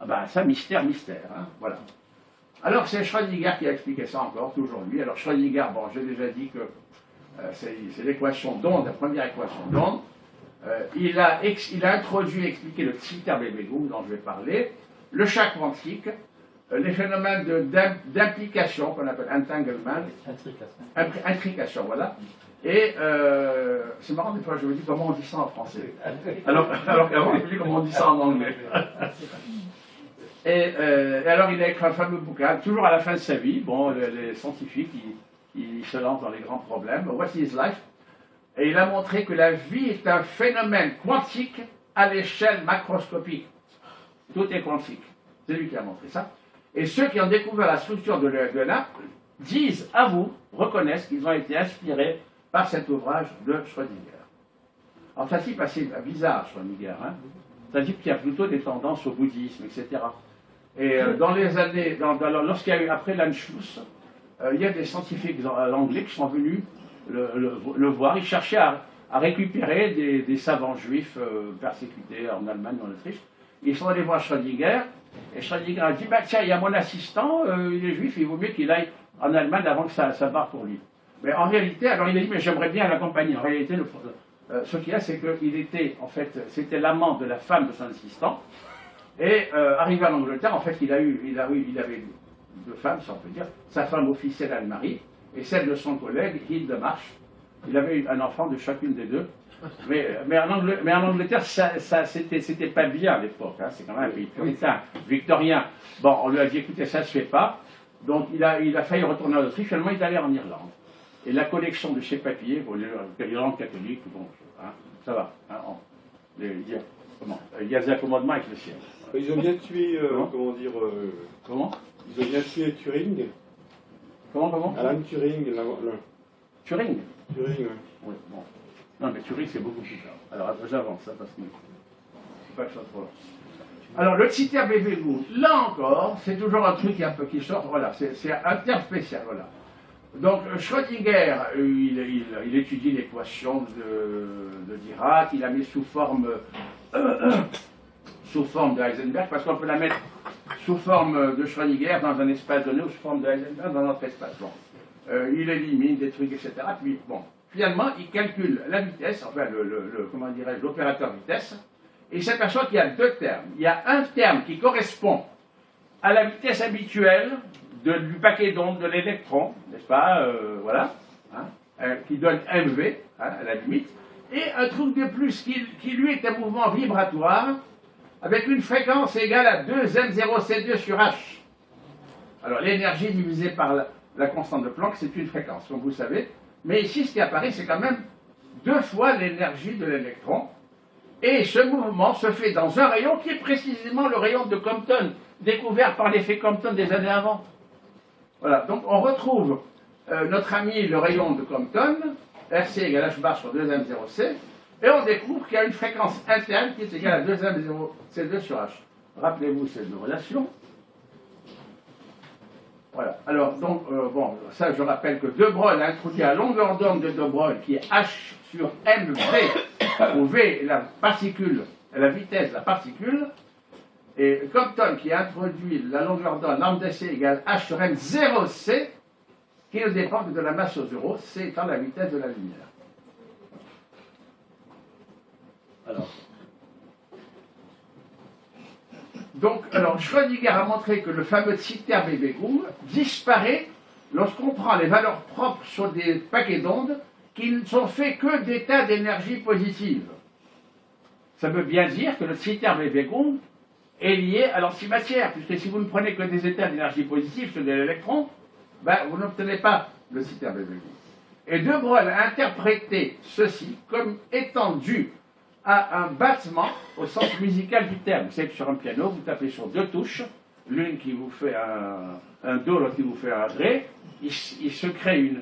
Ah ben ça, mystère, hein, voilà. Alors c'est Schrödinger qui a expliqué ça encore, toujours lui. Alors Schrödinger, bon, j'ai déjà dit que c'est l'équation d'onde, la première équation d'onde. Il a introduit et expliqué le Twitter-Bevegung dont je vais parler, le champ quantique, les phénomènes d'implication qu'on appelle entanglement, intrication, voilà. Et c'est marrant, des fois je me dis comment on dit ça en français. Alors qu'avant je me dis comment on dit ça en anglais. Et alors il a écrit un fameux bouquin, toujours à la fin de sa vie. Bon, les scientifiques, ils se lancent dans les grands problèmes. What is life? Et il a montré que la vie est un phénomène quantique à l'échelle macroscopique. Tout est quantique. C'est lui qui a montré ça. Et ceux qui ont découvert la structure de l'ADN disent, reconnaissent qu'ils ont été inspirés par cet ouvrage de Schrödinger. Alors, c'est un type assez bizarre, Schrödinger. Hein. C'est un type qui a plutôt des tendances au bouddhisme, etc. Et dans les années, lorsqu'il y a eu, après l'Anschluss, il y a des scientifiques anglais qui sont venus le voir. Ils cherchaient à récupérer des savants juifs persécutés en Allemagne, en Autriche. Ils sont allés voir Schrödinger, et Schrödinger a dit, tiens, il y a mon assistant, il est juif, il vaut mieux qu'il aille en Allemagne avant que ça barre pour lui. Mais en réalité, alors il a dit, mais j'aimerais bien l'accompagner. En réalité, ce qu'il y a, c'est qu'il était, en fait, c'était l'amant de la femme de son assistant, et arrivé en Angleterre, en fait, il avait deux femmes, si on peut dire, sa femme officielle Anne-Marie, et celle de son collègue, Hildemarche. Il avait eu un enfant de chacune des deux. Mais en Angleterre, c'était pas bien à l'époque. Hein, c'est quand même un pays puritain, victorien. Bon, on lui a dit, écoutez, ça se fait pas. Donc il a failli retourner en Autriche. Finalement, il est allé en Irlande. Et la collection de ses papiers, bon, l'Irlande catholique, bon, hein, ça va. Hein, il y a des accommodements avec le ciel. Ils ont bien tué, Comment Ils ont bien tué Turing. Comment Alan Turing. Turing. Turing, oui. Oui, bon. Non, mais Turing, c'est beaucoup plus tard. Alors, j'avance, ça, parce que c'est pas que ça trop long. Alors, le Twitter-Bevegung, là encore, c'est toujours un truc qui sort, voilà, c'est un terme spécial, voilà. Donc, Schrödinger, il étudie l'équation de Dirac, il la met sous forme de Heisenberg, parce qu'on peut la mettre sous forme de Schrödinger dans un espace donné, ou sous forme de Heisenberg dans un autre espace. Bon. Il élimine des trucs, etc. Puis, bon, finalement, il calcule la vitesse, enfin, comment dirais-je, l'opérateur vitesse, et il s'aperçoit qu'il y a deux termes. Il y a un terme qui correspond à la vitesse habituelle du paquet d'ondes de l'électron, n'est-ce pas, voilà, hein, qui donne mv, hein, à la limite, et un truc de plus qui lui est un mouvement vibratoire avec une fréquence égale à 2m0c2 sur h. Alors l'énergie divisée par la constante de Planck, c'est une fréquence, comme vous savez, mais ici ce qui apparaît, c'est quand même 2 fois l'énergie de l'électron, et ce mouvement se fait dans un rayon qui est précisément le rayon de Compton, découvert par l'effet Compton des années avant. Voilà, donc on retrouve notre ami le rayon de Compton, Rc égale h bar sur 2m0c, et on découvre qu'il y a une fréquence interne qui est égale à 2m0c2 sur h. Rappelez-vous ces deux relations. Voilà, alors donc, bon, ça je rappelle que De Broglie a introduit la longueur d'onde de De Broglie qui est h sur mv, où v est la particule, la vitesse de la particule, et Compton qui a introduit la longueur d'onde lambda c égale h sur m 0c, qui ne dépend que de la masse au zéro, c étant la vitesse de la lumière. Alors, Schrödinger a montré que le fameux Twitter-Bevegung disparaît lorsqu'on prend les valeurs propres sur des paquets d'ondes qui ne sont faits que d'états d'énergie positive. Ça veut bien dire que le Twitter-Bevegung est lié à l'antimatière, puisque si vous ne prenez que des états d'énergie positive sur de l'électron, ben, vous n'obtenez pas le Twitter-Bevegung. Et De Broglie a interprété ceci comme étant dû à un battement au sens musical du terme. C'est que sur un piano, vous tapez sur 2 touches, l'une qui vous fait un do, l'autre qui vous fait un ré, il se crée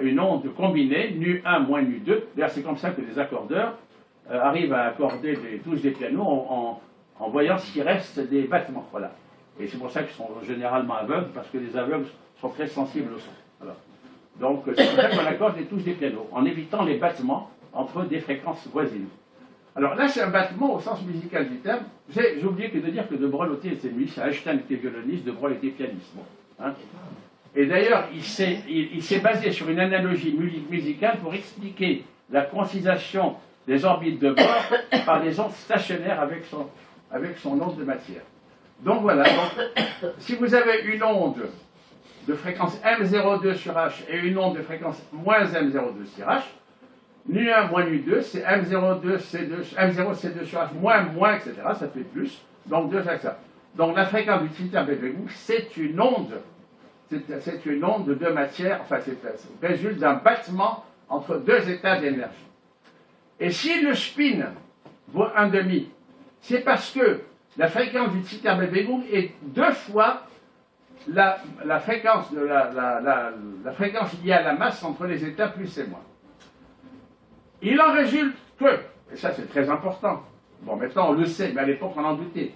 une onde combinée, nu1 moins nu2. D'ailleurs, c'est comme ça que les accordeurs arrivent à accorder les touches des pianos en voyant s'il reste des battements. Voilà. Et c'est pour ça qu'ils sont généralement aveugles, parce que les aveugles sont très sensibles au son. Voilà. Donc c'est pour ça qu'on accorde les touches des pianos, en évitant les battements entre des fréquences voisines. Alors là, c'est un battement au sens musical du terme. J'ai oublié de dire que De Broglie était musicien, Einstein était violoniste, De Broglie était pianiste. Bon, hein. Et d'ailleurs, il s'est basé sur une analogie musicale pour expliquer la concisation des orbites de bord par des ondes stationnaires avec son onde de matière. Donc voilà, donc, si vous avez une onde de fréquence M02 sur H et une onde de fréquence moins M02 sur H, Nu1 moins Nu2, c'est M02 C2, M0 C2 sur H moins, etc. Ça fait plus, donc 2 avec ça. Donc la fréquence du filtre BBU, c'est une onde de matière, enfin, résulte d'un battement entre deux états d'énergie. Et si le spin vaut 1,5, c'est parce que la fréquence du Zitterbewegung est 2 fois la fréquence la fréquence liée à la masse entre les états plus et moins. Il en résulte que, et ça c'est très important, bon maintenant on le sait, mais à l'époque on en doutait,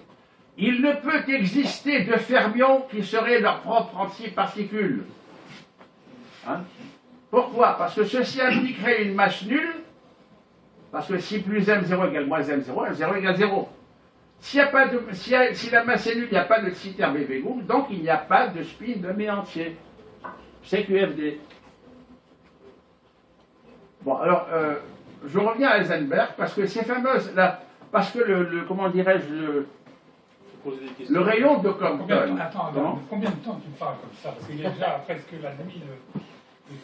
il ne peut exister de fermions qui seraient leur propre antiparticule. Hein? Pourquoi? Parce que ceci impliquerait une masse nulle, parce que si plus M0 égale moins M0, M0 égale 0. Si la masse est nulle, il n'y a pas de Zitterbewegung, donc il n'y a pas de spin de mé entier. C'est QFD. Bon, alors, je reviens à Heisenberg, parce que ces fameuses, parce que comment dirais-je, le rayon de Compton. Attends, combien de temps tu me parles comme ça? Parce qu'il est déjà presque la nuit de... Si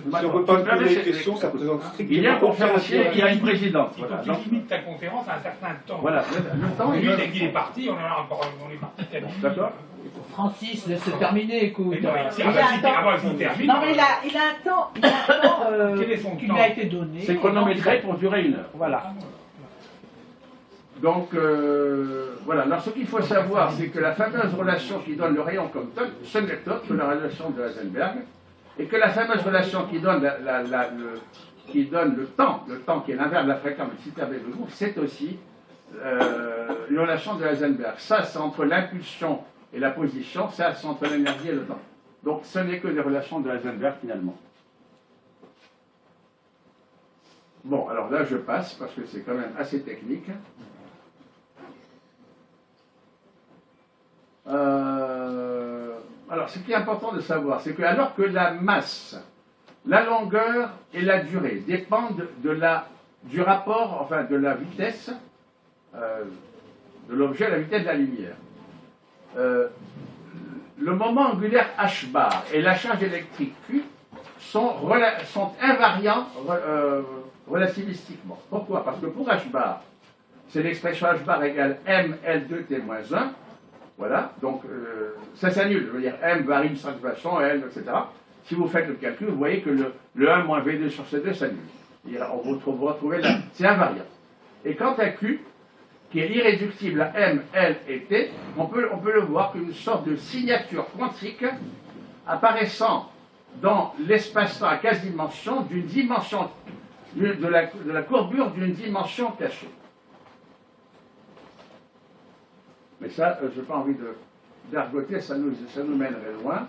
on ne peut pas poser des questions, ça présente strictement. Il y a un conférencier, il y a une présidente. Il faut que tu limites ta conférence à un certain temps. Voilà, le temps. Et lui, dès qu'il est parti, on est parti tellement. D'accord. Francis, laisse-le terminer, écoute. Avant qu'il termine. Non, mais il a un temps, Quel est son qui temps lui a été donné. C'est chronométré pour durer 1 heure. Voilà. Donc, voilà. Alors, ce qu'il faut savoir, c'est que la fameuse relation qui donne le rayon Compton, ce n'est autre que la relation de Heisenberg, et que la fameuse relation qui donne, le temps qui est l'inverse de la fréquence de Zitterbewegung, c'est aussi une relation de Heisenberg. Ça, c'est entre l'impulsion et la position, ça, c'est entre l'énergie et le temps. Donc, ce n'est que des relations de Heisenberg, finalement. Bon, alors là, je passe, parce que c'est quand même assez technique. Alors, ce qui est important de savoir, c'est que alors que la masse, la longueur et la durée dépendent du rapport, enfin de la vitesse de l'objet à la vitesse de la lumière, le moment angulaire h bar et la charge électrique Q sont invariants relativistiquement. Pourquoi? Parce que pour h bar, c'est l'expression h bar égale m L2T-1. Voilà, donc ça s'annule, je veux dire, m varie de certaine façon, L, etc. Si vous faites le calcul, vous voyez que le 1 moins V2 sur C2 s'annule. Vous retrouvez là, c'est invariant. Et quant à Q, qui est irréductible à M, L et T, on peut le voir comme une sorte de signature quantique apparaissant dans l'espace-temps à quasi-dimension d'une dimension, de la courbure d'une dimension cachée. Mais ça, je n'ai pas envie d'argoter, ça nous mènerait loin.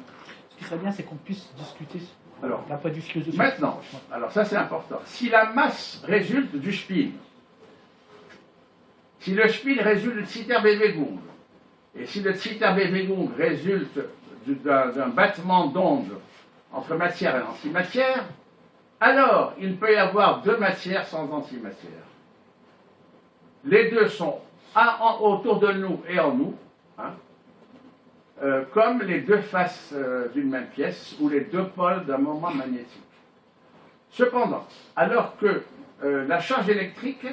Ce qui serait bien, c'est qu'on puisse discuter Alors, d'un point de vue philosophique. Maintenant, alors ça c'est important. Si la masse résulte du spin, si le spin résulte de Zitterbewegung, et si le Zitterbewegung résulte d'un battement d'onde entre matière et antimatière, alors il peut y avoir deux matières sans antimatière. Les deux sont autour de nous et en nous, hein, comme les deux faces d'une même pièce ou les deux pôles d'un moment magnétique. Cependant, alors que la charge électrique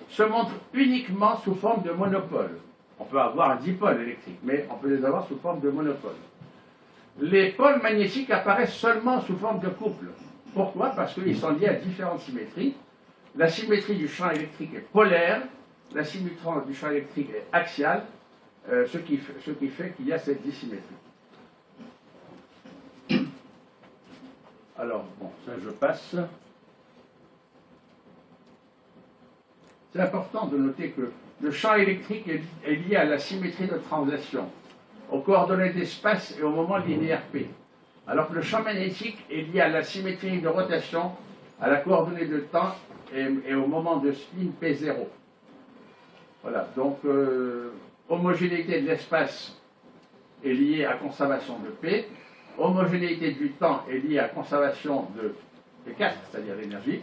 se montre uniquement sous forme de monopôle, on peut avoir un dipôle électrique, mais on peut les avoir sous forme de monopôle. Les pôles magnétiques apparaissent seulement sous forme de couple. Pourquoi? Parce qu'ils sont liés à différentes symétries. La symétrie du champ électrique est polaire, la symétrie du champ électrique est axiale, ce qui fait qu'il y a cette dissymétrie. Alors, bon, ça je passe. C'est important de noter que le champ électrique est lié à la symétrie de translation. aux coordonnées d'espace et au moment linéaire P. Alors que le champ magnétique est lié à la symétrie de rotation, à la coordonnée de temps et au moment de spin P0. Voilà, donc homogénéité de l'espace est liée à conservation de P, homogénéité du temps est liée à conservation de P4, c'est-à-dire l'énergie,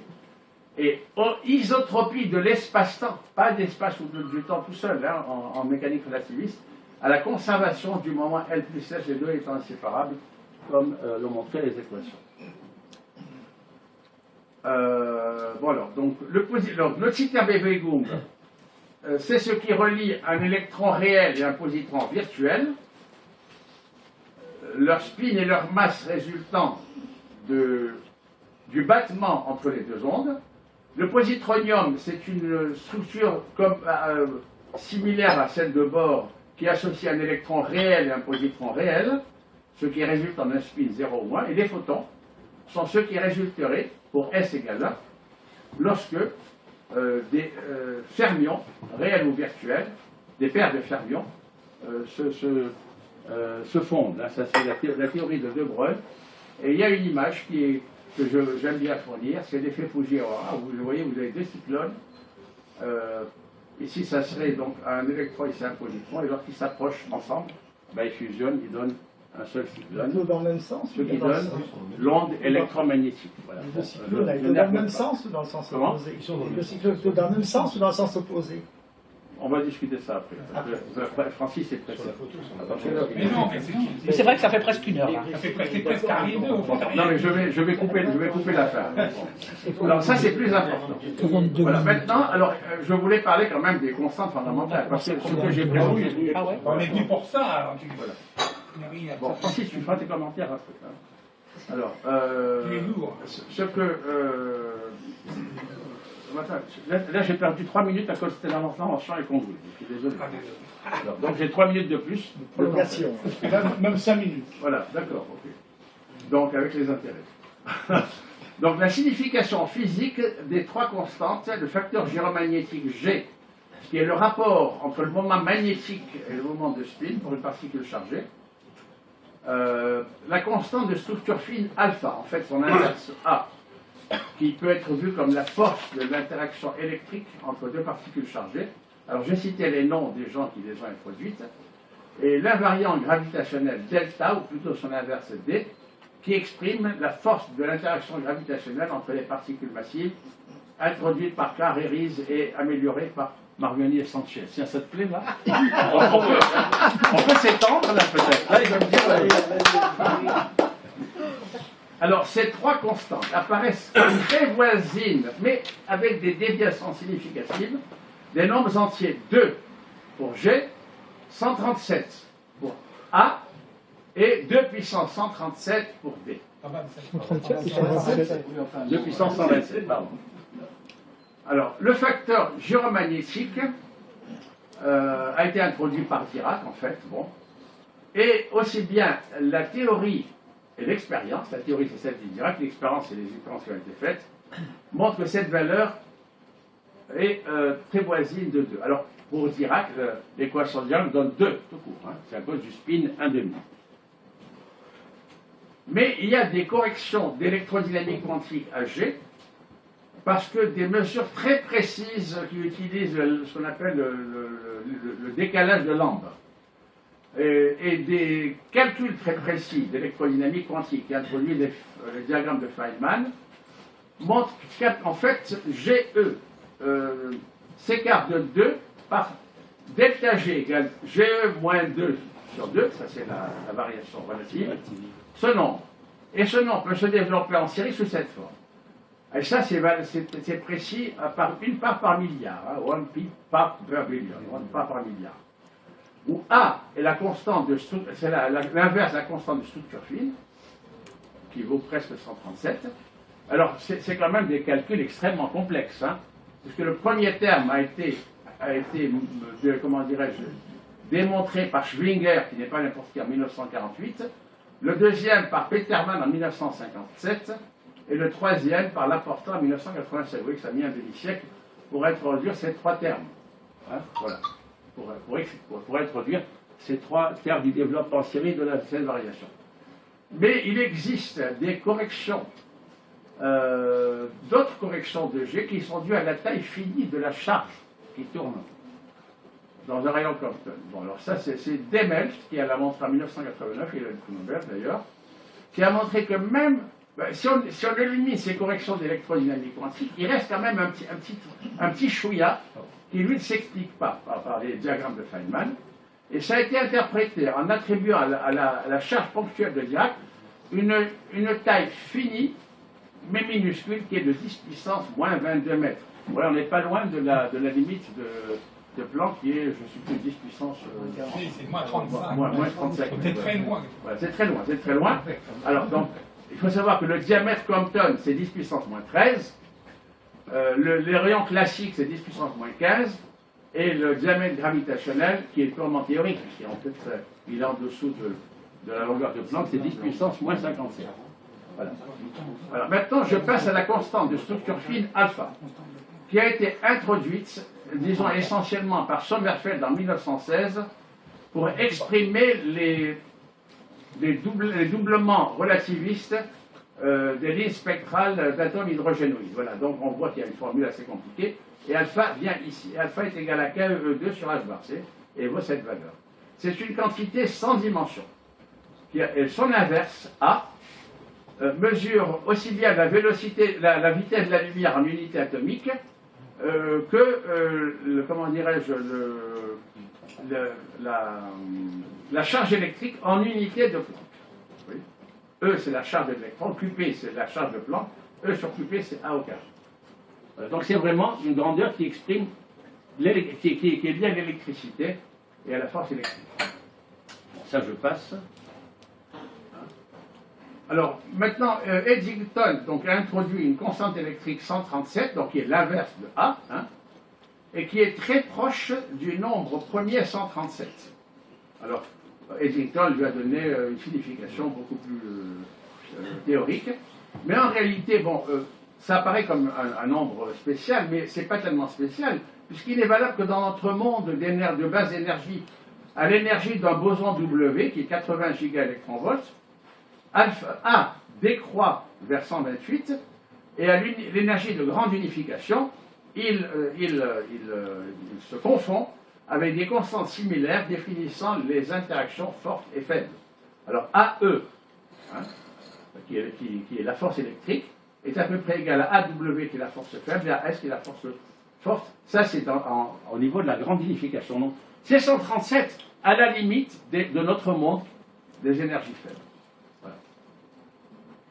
et isotropie de l'espace-temps, pas d'espace ou du temps tout seul, hein, en mécanique relativiste, à la conservation du moment L plus S, les deux étant inséparables, comme l'ont montré les équations. Voilà, donc le Zitterbewegung, c'est ce qui relie un électron réel et un positron virtuel, leur spin et leur masse résultant du battement entre les deux ondes. Le positronium, c'est une structure similaire à celle de Bohr qui associe un électron réel et un positron réel, ce qui résulte en un spin 0 ou 1, et les photons sont ceux qui résulteraient, pour S égale 1, lorsque des fermions, réels ou virtuels, des paires de fermions, se fondent. Là, ça c'est la théorie de De Broglie. Et il y a une image que j'aime bien fournir, c'est l'effet Fujiwara. Vous voyez, vous avez deux cyclones. Ici, ça serait donc un électron, ici un positron, et lorsqu'ils s'approchent ensemble, ben, ils fusionnent, ils donnent un seul cyclone. Plutôt dans le même sens. Ce qui donne l'onde électromagnétique. Voilà. Le cyclone est dans le même sens ou dans le sens opposé? Le cyclone est plutôt dans le même sens ou dans le sens opposé? On va discuter ça après. Francis est pressé. Mais non, Mais c'est vrai que ça fait presque une heure. Hein. ça fait presque arrivé au fond. Non, mais je vais couper l'affaire. Alors ça, c'est plus important. Voilà, maintenant, alors, je voulais parler quand même des constantes fondamentales, parce que ce que j'ai présenté... Ah ouais? On est venu pour ça, alors Voilà. Bon, Francis, tu feras tes commentaires après. Hein. Alors, il est lourd. ce que... là, j'ai perdu 3 minutes à cause de c'était en chant et conduit. Je suis désolé. Alors, donc j'ai 3 minutes de plus. Prolongation. Même 5 minutes. Voilà, d'accord, ok. Donc, avec les intérêts. Donc, la signification physique des trois constantes, le facteur gyromagnétique G, qui est le rapport entre le moment magnétique et le moment de spin pour une particule chargée. La constante de structure fine alpha, en fait son inverse A, qui peut être vue comme la force de l'interaction électrique entre deux particules chargées. Alors j'ai cité les noms des gens qui les ont introduites. Et l'invariant gravitationnel delta, ou plutôt son inverse D, qui exprime la force de l'interaction gravitationnelle entre les particules massives, introduite par Clare-Héries et améliorée par Marmioni et Sanchez. Tiens, ça te plaît là? On peut s'étendre là peut-être. Là, il va me dire. Alors, ces trois constantes apparaissent comme très voisines, mais avec des déviations significatives, des nombres entiers 2 pour G, 137 pour A, et 2 puissance 137 pour D. 2 puissance 127, pardon. Alors, le facteur gyromagnétique a été introduit par Dirac, en fait, bon. Et aussi bien la théorie et l'expérience, la théorie c'est celle de Dirac, l'expérience c'est les expériences qui ont été faites, montrent que cette valeur est très voisine de 2. Alors, pour Dirac, l'équation de Young donne 2, tout court, hein, c'est à cause du spin 1,5. Mais il y a des corrections d'électrodynamique quantique à G, parce que des mesures très précises qui utilisent ce qu'on appelle le décalage de Lambda et des calculs très précis d'électrodynamique quantique qui introduisent les diagrammes de Feynman montrent qu'en fait GE s'écarte de 2 par delta G égale GE moins 2 sur 2, ça c'est la variation relative, ce nombre. Et ce nombre peut se développer en série sous cette forme. Et ça, c'est précis par une part par milliard, hein, one part per billion, one part par milliard. Où A est la constante de structure, c'est l'inverse de la constante de structure fine, qui vaut presque 137. Alors, c'est quand même des calculs extrêmement complexes, hein, puisque le premier terme a été comment dirais-je, démontré par Schwinger, qui n'est pas n'importe qui, en 1948, le deuxième par Peterman en 1957, et le troisième par Laporta en 1987. Vous voyez que ça a mis un demi-siècle pour introduire ces trois termes. Hein, voilà. Pour introduire ces 3 termes du développement en série de cette variation. Mais il existe des corrections, d'autres corrections de G qui sont dues à la taille finie de la charge qui tourne dans un rayon Compton. Bon, alors ça, c'est Demelt qui l'a montré en 1989, il a le prix Nobel d'ailleurs, qui a montré que même, si on élimine ces corrections d'électrodynamique quantique, il reste quand même un petit chouïa qui, lui, ne s'explique pas par les diagrammes de Feynman. Et ça a été interprété en attribuant à la charge ponctuelle de Dirac une taille finie, mais minuscule, qui est de 10 puissance moins 22 mètres. Voilà, on n'est pas loin de la limite de Planck, qui est, je ne sais plus, 10 puissance... c'est moins 35. Moins 35. C'est très loin. Voilà, c'est très loin. Alors, donc, il faut savoir que le diamètre Compton, c'est 10 puissance moins 13. Les rayons classiques, c'est 10 puissance moins 15. Et le diamètre gravitationnel, qui est purement théorique, qui en fait, il est en dessous de la longueur de Planck, c'est 10 puissance moins 57. Voilà. Alors maintenant, je passe à la constante de structure fine alpha, qui a été introduite, disons essentiellement par Sommerfeld en 1916, pour exprimer les doublements relativistes des lignes spectrales d'atomes hydrogénoïdes. Voilà, donc on voit qu'il y a une formule assez compliquée, et alpha vient ici. Alpha est égal à KE2 sur H bar C, et vaut cette valeur. C'est une quantité sans dimension. Et son inverse, A, mesure aussi bien la vélocité, la vitesse de la lumière en unité atomique que, comment dirais-je, la charge électrique en unité de Planck. Oui. E, c'est la charge de l'électron, QP, c'est la charge de Planck, E sur QP, c'est A au carré. Voilà. Donc c'est vraiment une grandeur qui exprime, qui est liée à l'électricité et à la force électrique. Bon, ça, je passe. Alors, maintenant, Eddington donc, a introduit une constante électrique 137, donc qui est l'inverse de A, hein, et qui est très proche du nombre premier 137. Alors, Eddington lui a donné une signification beaucoup plus théorique, mais en réalité, bon, ça apparaît comme un nombre spécial, mais ce n'est pas tellement spécial, puisqu'il n'est valable que dans notre monde de basse énergie, à l'énergie d'un boson W, qui est 80 gigaélectronvolts, alpha A décroît vers 128, et à l'énergie de grande unification, il se confond avec des constantes similaires définissant les interactions fortes et faibles. Alors AE, hein, qui est la force électrique, est à peu près égal à AW qui est la force faible et à S qui est la force forte. Ça, c'est au niveau de la grande unification. Donc, c'est 137 à la limite de notre monde des énergies faibles.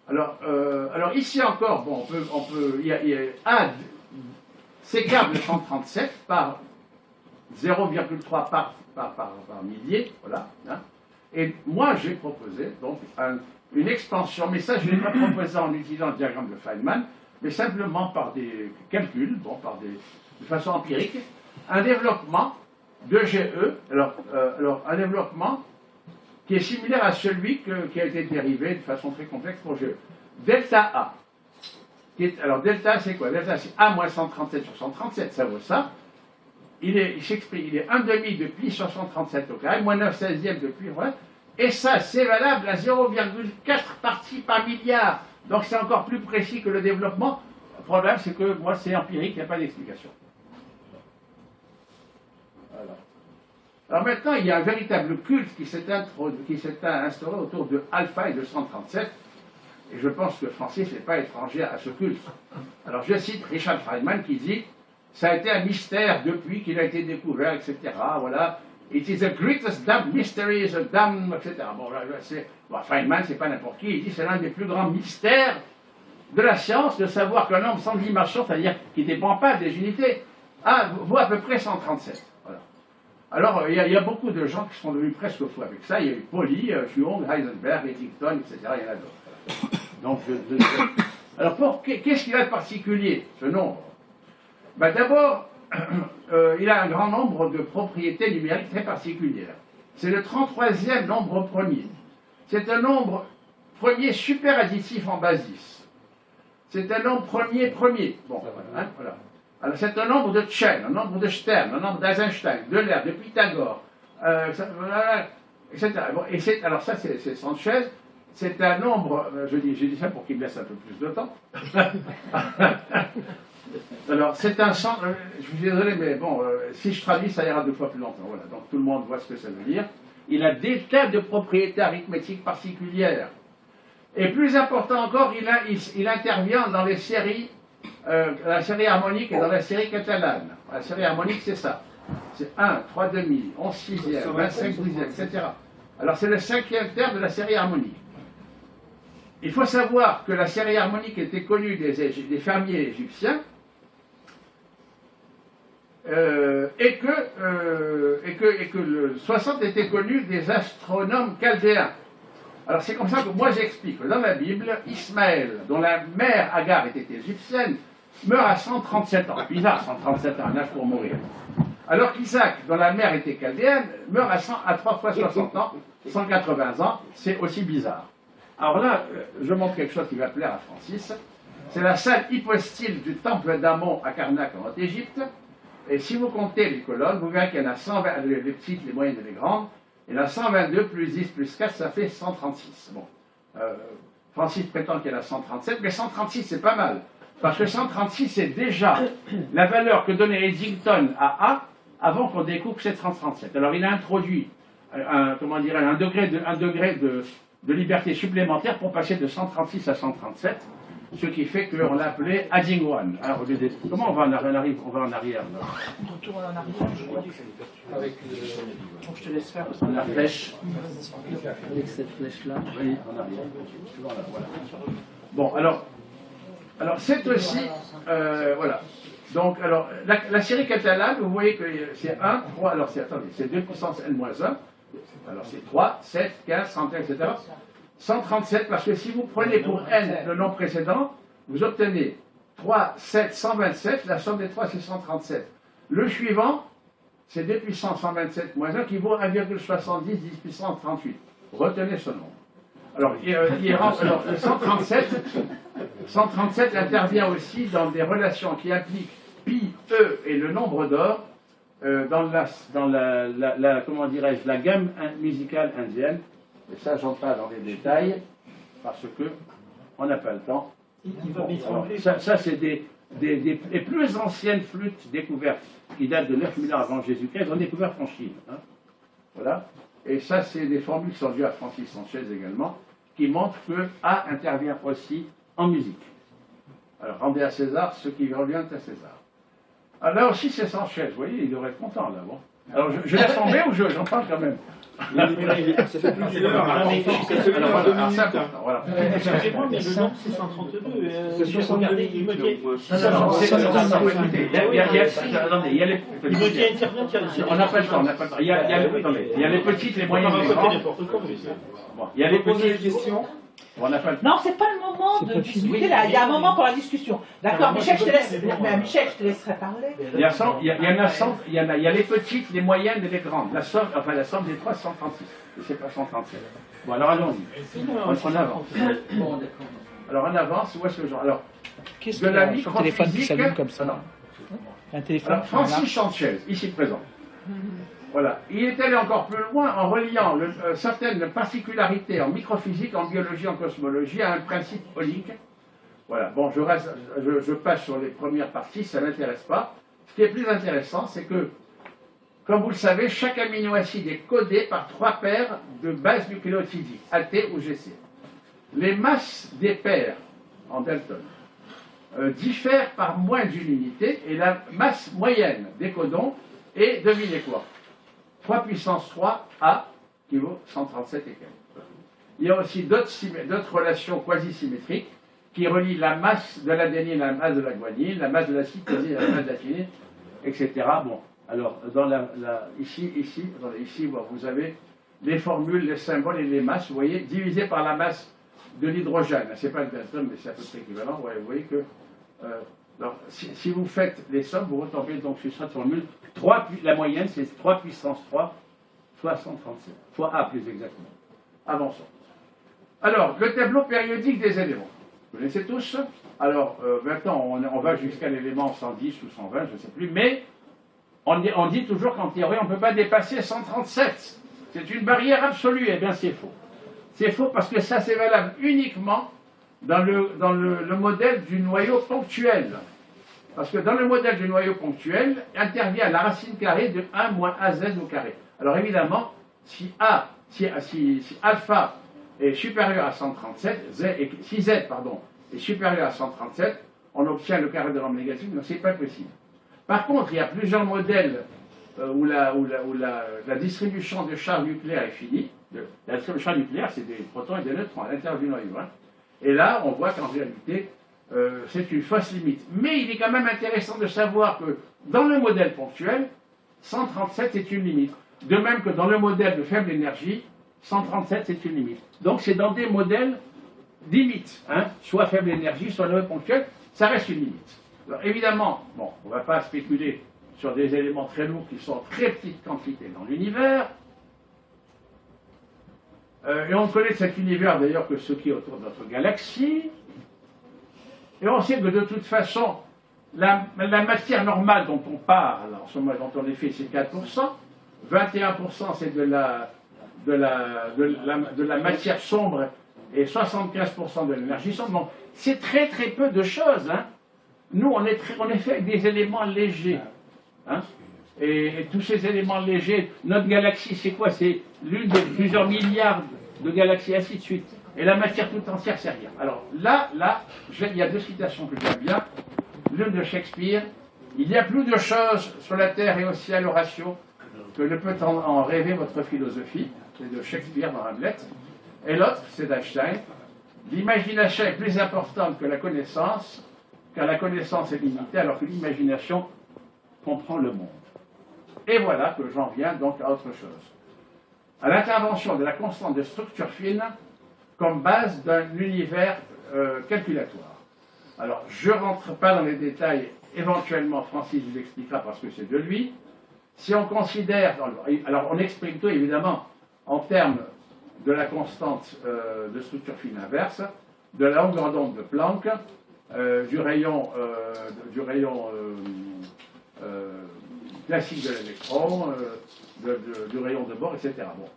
Alors ici encore, bon, il y a A s'écarte de 137 par 0,3 par millier, voilà. Hein. Et moi, j'ai proposé donc une expansion, mais ça, je ne l'ai pas proposé en utilisant le diagramme de Feynman, mais simplement par des calculs, bon, de façon empirique, un développement de GE, alors un développement qui est similaire à celui qui a été dérivé de façon très complexe pour GE. Delta A. Alors delta, c'est quoi? Delta, c'est A moins 137 sur 137, ça vaut ça. Il est 1,5 de pi sur 137 au carré, moins 9/16 de pi, voilà. Et ça, c'est valable à 0,4 parties par milliard. Donc c'est encore plus précis que le développement. Le problème, c'est que moi, c'est empirique, il n'y a pas d'explication. Voilà. Alors maintenant, il y a un véritable culte qui s'est instauré autour de alpha et de 137. Et je pense que Francis n'est pas étranger à ce culte. Alors je cite Richard Feynman qui dit « Ça a été un mystère depuis qu'il a été découvert, etc. » Voilà. « It is the greatest damn mystery, the damn... » etc. Bon, Feynman, c'est pas n'importe qui. Il dit « C'est l'un des plus grands mystères de la science de savoir qu'un nombre sans dimension, c'est-à-dire qui ne dépend pas des unités, vaut à peu près 137. » Voilà. Alors, il y a beaucoup de gens qui sont devenus presque fous avec ça. Il y a eu Pauli, Jung, Heisenberg, Eddington, etc. Il y en a d'autres. Donc, alors, qu'est-ce qu'il a de particulier, ce nombre? Ben, d'abord, il a un grand nombre de propriétés numériques très particulières. C'est le 33e nombre premier. C'est un nombre premier super additif en base 10. C'est un nombre premier. Bon, hein, voilà. Alors, c'est un nombre de Chen, un nombre de Stern, un nombre d'Eisenstein, d'Euler, de Pythagore, voilà, etc. Bon, et alors ça, c'est Sanchez. C'est un nombre, j'ai dit ça pour qu'il me laisse un peu plus de temps. Alors, c'est un centre, je suis désolé, mais bon, si je traduis, ça ira 2 fois plus longtemps. Voilà, donc tout le monde voit ce que ça veut dire. Il a des tas de propriétés arithmétiques particulières. Et plus important encore, il intervient dans les séries, la série harmonique et dans la série catalane. La série harmonique, c'est ça. C'est 1, 3 demi, 11 sixième, 25 dixième, etc. Alors, c'est le 5e terme de la série harmonique. Il faut savoir que la série harmonique était connue des fermiers égyptiens et que le 60 était connu des astronomes chaldéens. Alors c'est comme ça que moi j'explique que dans la Bible, Ismaël, dont la mère Agar était égyptienne, meurt à 137 ans. Bizarre, 137 ans, un âge pour mourir. Alors qu'Isaac, dont la mère était chaldéenne, meurt à 3 fois 60 ans, 180 ans. C'est aussi bizarre. Alors là, je montre quelque chose qui va plaire à Francis. C'est la salle hypostyle du temple d'Amon à Karnak en Haute-Égypte. Et si vous comptez les colonnes, vous verrez qu'il y en a 120, les petites, les moyennes et les grandes. Il y en a 122 plus 10 plus 4, ça fait 136. Bon. Francis prétend qu'il y en a 137, mais 136 c'est pas mal. Parce que 136 c'est déjà la valeur que donnait Eddington à A avant qu'on découpe 737. Alors il a introduit un degré de liberté supplémentaire pour passer de 136 à 137, ce qui fait qu'on l'appelait adding one. Alors, comment on va en arrière? On va en arrière. On retourne en arrière, je crois. Donc je te laisse faire. La flèche. Avec cette flèche-là. Oui, en arrière. Voilà. Bon, alors c'est aussi, voilà. Donc, alors, la série catalane, vous voyez que c'est 1, 3, alors c'est 2 puissance n-1. Alors c'est 3, 7, 15, 31, etc. 137, parce que si vous prenez pour n le nom précédent, vous obtenez 3, 7, 127, la somme des 3 c'est 137. Le suivant, c'est 2 puissance 127 moins 1 qui vaut 1,70, 10 puissance 38. Retenez ce nombre. Alors, le 137 intervient aussi dans des relations qui impliquent pi, e et le nombre d'or, dans comment dirais-je, la gamme musicale indienne. Et ça, j'en parle dans les détails, parce que on n'a pas le temps. Ça c'est les plus anciennes flûtes découvertes, qui datent de 9000 ans avant Jésus-Christ, elles ont découvert en Chine. Hein. Voilà. Et ça, c'est des formules qui sont dues à Francis Sanchez également, qui montrent que A intervient aussi en musique. Alors, rendez à César ce qui revient à César. Alors là aussi, c'est Sanchez, vous voyez, il devrait être content là. Bon. Alors, je laisse tomber ou j'en parle quand même? Ça fait plus d'une heure. Voilà. Excusez-moi, mais le nom c'est 132. C'est 62 il me dit. Il y a les petites. On n'a pas le temps. Il y a les petites, les moyennes, les grandes. Il y a les petites questions. Non, c'est pas le moment de discuter là. Il y a un moment pour la discussion. D'accord, Michel, je te laisserai parler. Il y a les petites, les moyennes et les grandes. La somme des 3, c'est 136. Et c'est pas 137. Bon, alors allons-y. On avance. Alors on avance, où est-ce que alors, de la microphysique, comme ça. Un téléphone. Alors, Francis Sanchez, ici présent. Voilà. Il est allé encore plus loin en reliant certaines particularités en microphysique, en biologie, en cosmologie à un principe holique. Voilà. Bon, je passe sur les premières parties, ça ne m'intéresse pas. Ce qui est plus intéressant, c'est que, comme vous le savez, chaque aminoacide est codé par 3 paires de bases nucléotidiques, AT ou GC. Les masses des paires, en Dalton, diffèrent par moins d'une unité, et la masse moyenne des codons est, devinez quoi, 3 puissance 3 A, qui vaut 137 et quelques. Il y a aussi d'autres relations quasi-symétriques qui relient la masse de l'adénine à la masse de la guanine, la masse de la cytosine à la masse de la thionine, etc. Bon, alors, ici, vous avez les formules, les symboles et les masses, vous voyez, divisées par la masse de l'hydrogène. Ce n'est pas le Dalton, mais c'est à peu près équivalent. Ouais, vous voyez que alors, si vous faites les sommes, vous retombez donc sur cette formule. La moyenne, c'est 3 puissance 3, fois 137, fois A plus exactement. Avançons. Alors, le tableau périodique des éléments. Vous connaissez tous? Alors, maintenant, on va jusqu'à l'élément 110 ou 120, je ne sais plus, mais On dit toujours qu'en théorie, on ne peut pas dépasser 137. C'est une barrière absolue. Eh bien, c'est faux. C'est faux parce que ça, c'est valable uniquement dans le modèle du noyau ponctuel. Parce que dans le modèle du noyau ponctuel, intervient la racine carrée de 1 moins AZ au carré. Alors évidemment, si alpha est supérieur à 137, si Z est supérieur à 137, on obtient le carré de l'angle négatif, donc c'est pas possible. Par contre, il y a plusieurs modèles où la distribution de charge nucléaire est finie. La distribution de charge nucléaire, c'est des protons et des neutrons à l'intérieur du noyau. Hein. Et là, on voit qu'en réalité, c'est une fausse limite. Mais il est quand même intéressant de savoir que dans le modèle ponctuel, 137 est une limite. De même que dans le modèle de faible énergie, 137 c'est une limite. Donc c'est dans des modèles limites, hein, soit faible énergie, soit le modèle ponctuel, ça reste une limite. Alors évidemment, bon, on ne va pas spéculer sur des éléments très lourds qui sont en très petite quantité dans l'univers. Et on connaît cet univers d'ailleurs que ce qui est autour de notre galaxie. Et on sait que de toute façon, la matière normale dont on parle, en ce moment, dont on est fait, c'est 4%. 21% c'est de la matière sombre et 75% de l'énergie sombre. Donc c'est très très peu de choses. Hein. Nous, on est fait avec des éléments légers. Hein. Et tous ces éléments légers, notre galaxie, c'est quoi? C'est l'une de plusieurs milliards de galaxies, ainsi de suite. Et la matière tout entière, c'est rien. Alors là, il y a deux citations que j'aime bien. L'une de Shakespeare. Il y a plus de choses sur la terre et au ciel, Horatio, que ne peut en rêver votre philosophie. C'est de Shakespeare dans Hamlet. Et l'autre, c'est d'Einstein. L'imagination est plus importante que la connaissance, car la connaissance est limitée, alors que l'imagination comprend le monde. Et voilà que j'en viens donc à autre chose. À l'intervention de la constante de structure fine comme base d'un univers calculatoire. Alors, je ne rentre pas dans les détails, éventuellement Francis vous expliquera parce que c'est de lui. Si on considère, alors on exprime tout évidemment en termes de la constante de structure fine inverse, de la longueur d'onde de Planck, du rayon classique de l'électron, du rayon de Bohr, etc. Bon.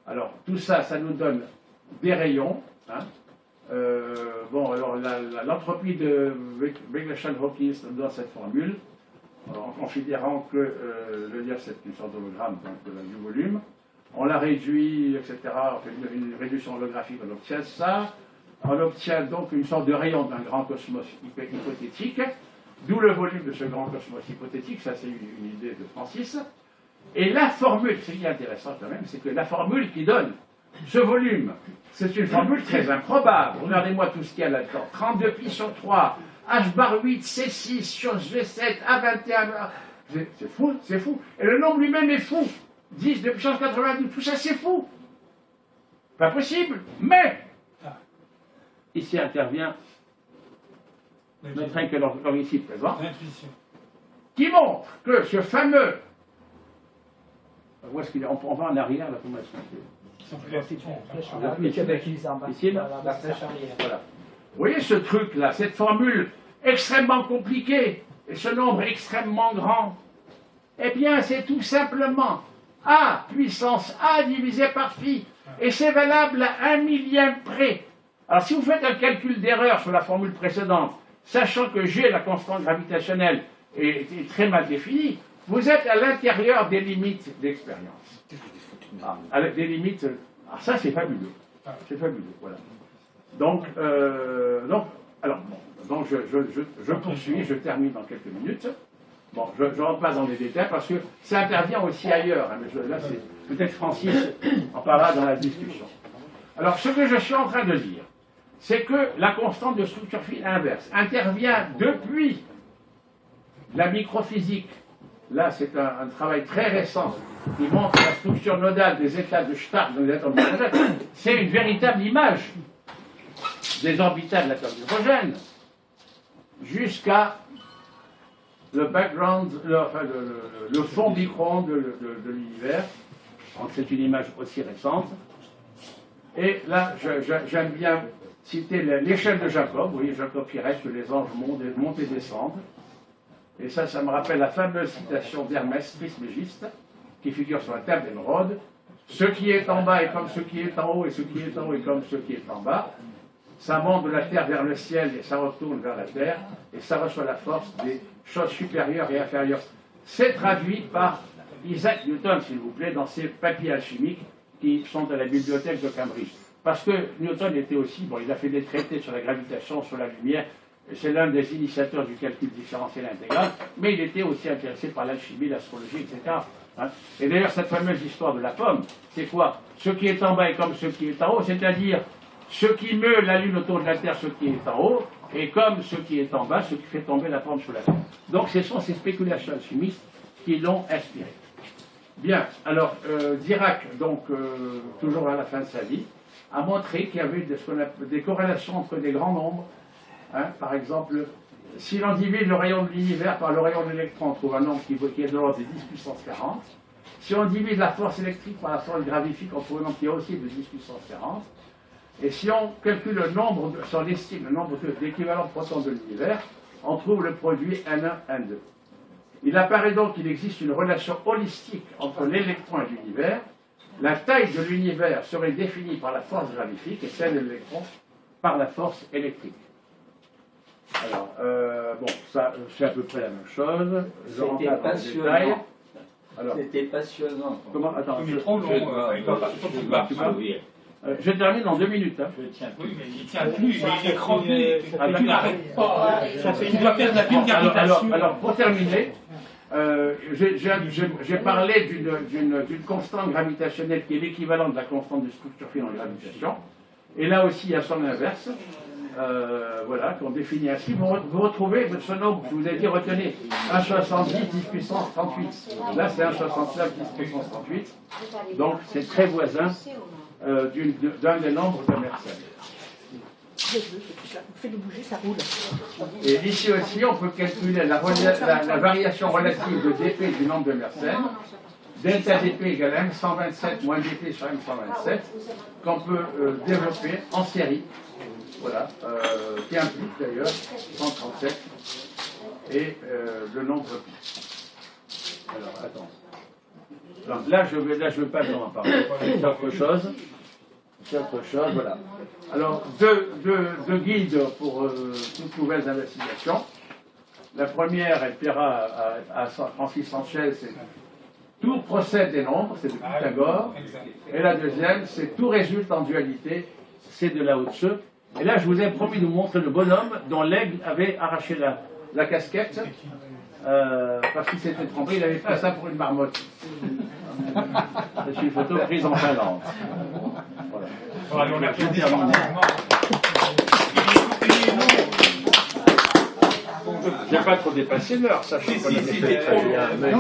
Alors tout ça, ça nous donne des rayons. Hein. Bon, alors l'entropie de Wigler-Hawkins nous donne cette formule, en considérant que le dire c'est une sorte d'hologramme du volume. On la réduit, etc. On fait une réduction holographique, on obtient ça. On obtient donc une sorte de rayon d'un grand cosmos hypothétique, d'où le volume de ce grand cosmos hypothétique, ça c'est une idée de Francis. Et la formule, ce qui est intéressant quand même, c'est que la formule qui donne ce volume, c'est une formule très improbable. Regardez-moi tout ce qu'il y a là-dedans. 32 pi sur 3, H bar 8, C6, sur G7, A21. C'est fou, c'est fou. Et le nombre lui-même est fou. 10 de puissance 92, tout ça c'est fou. Pas possible. Mais, ici intervient notre interlocuteur ici présent, qui montre que ce fameux... Où est-ce qu'il est? On va en arrière, là, comment est-ce qu'on fait? Ici, là. Voilà. Vous voyez ce truc-là, cette formule extrêmement compliquée, et ce nombre extrêmement grand? Eh bien, c'est tout simplement A puissance A divisé par phi. Et c'est valable à 1 millième près. Alors, si vous faites un calcul d'erreur sur la formule précédente, sachant que G, la constante gravitationnelle, est très mal définie, vous êtes à l'intérieur des limites d'expérience. Des limites... Alors ça, c'est fabuleux. C'est fabuleux, voilà. Donc je poursuis, je termine dans quelques minutes. Bon, je ne rentre pas dans les détails parce que ça intervient aussi ailleurs. Hein, mais là, c'est peut-être Francis en parlera dans la discussion. Alors, ce que je suis en train de dire, c'est que la constante de structure fine inverse intervient depuis la microphysique. Là, c'est un travail très récent qui montre la structure nodale des états de Stark dans les atomes d'hydrogène. C'est une véritable image des orbitales de l'atome d'hydrogène jusqu'à le background, le fond micro-ondes de l'univers. Donc c'est une image aussi récente. Et là, j'aime bien citer l'échelle de Jacob. Vous voyez Jacob qui reste que les anges montent et descendent. Et ça me rappelle la fameuse citation d'Hermès Trismégiste, qui figure sur la table d'émeraude. Ce qui est en bas est comme ce qui est en haut, et ce qui est en haut est comme ce qui est en bas. Ça monte de la terre vers le ciel et ça retourne vers la terre, et ça reçoit la force des choses supérieures et inférieures. C'est traduit par Isaac Newton, s'il vous plaît, dans ses papiers alchimiques qui sont à la bibliothèque de Cambridge. Parce que Newton était aussi, bon, il a fait des traités sur la gravitation, sur la lumière, c'est l'un des initiateurs du calcul différentiel intégral, mais il était aussi intéressé par l'alchimie, l'astrologie, etc. Hein. Et d'ailleurs, cette fameuse histoire de la pomme, c'est quoi? Ce qui est en bas est comme ce qui est en haut, c'est-à-dire ce qui meut la lune autour de la Terre, ce qui est en haut, et comme ce qui est en bas, ce qui fait tomber la pomme sous la Terre. Donc ce sont ces spéculations alchimistes qui l'ont inspiré. Bien, alors Dirac, donc toujours à la fin de sa vie, a montré qu'il y avait des corrélations entre des grands nombres. Hein, par exemple, si l'on divise le rayon de l'univers par le rayon de l'électron, on trouve un nombre qui est de l'ordre de 10 puissance 40. Si on divise la force électrique par la force gravifique, on trouve un nombre qui est aussi de 10 puissance 40. Et si on calcule le nombre, si on estime le nombre d'équivalents protons de l'univers, on trouve le produit N1, N2. Il apparaît donc qu'il existe une relation holistique entre l'électron et l'univers. La taille de l'univers serait définie par la force gravifique et celle de l'électron par la force électrique. Alors, bon, ça, c'est à peu près la même chose. C'était passionnant. C'était passionnant. Comment? Attends, Il est trop long, il va pas je termine en 2 minutes. Hein. Oui, mais il tient plus, il est crevé. Il n'arrête pas. Il doit perdre la pile gravitation. Alors, pour terminer, j'ai parlé d'une constante gravitationnelle qui est l'équivalent de la constante de structure fine en gravitation. Et là aussi, il y a son inverse. Voilà, qu'on définit ainsi. Vous retrouvez ce nombre, je vous ai dit, retenez 1,70 10 puissance 38. Là, c'est 1,69 10 puissance 38. Donc, c'est très voisin d'un des nombres de Mersenne. Fais le bouger, ça roule. Et ici aussi, on peut calculer la variation relative de dp du nombre de Mersenne. Delta dp égale M127 moins dt sur M127, qu'on peut développer en série. Voilà, qui implique d'ailleurs 137 et le nombre pi. Alors, attends. Donc, là, je veux pas en parler. C'est autre chose. C'est autre chose, voilà. Alors, deux guides pour toutes nouvelles investigations. La première, elle plaira à Francis Sanchez, c'est tout procède des nombres, c'est de Pythagore. Et la deuxième, c'est tout résulte en dualité, c'est de Lao Tzu. Et là, je vous ai promis de vous montrer le bonhomme dont l'aigle avait arraché la casquette parce qu'il s'était trompé, il avait fait ça pour une marmotte. C'est une photo prise en Finlande. Voilà. On a terminé. J'ai pas trop dépassé l'heure, ça je connais très bien.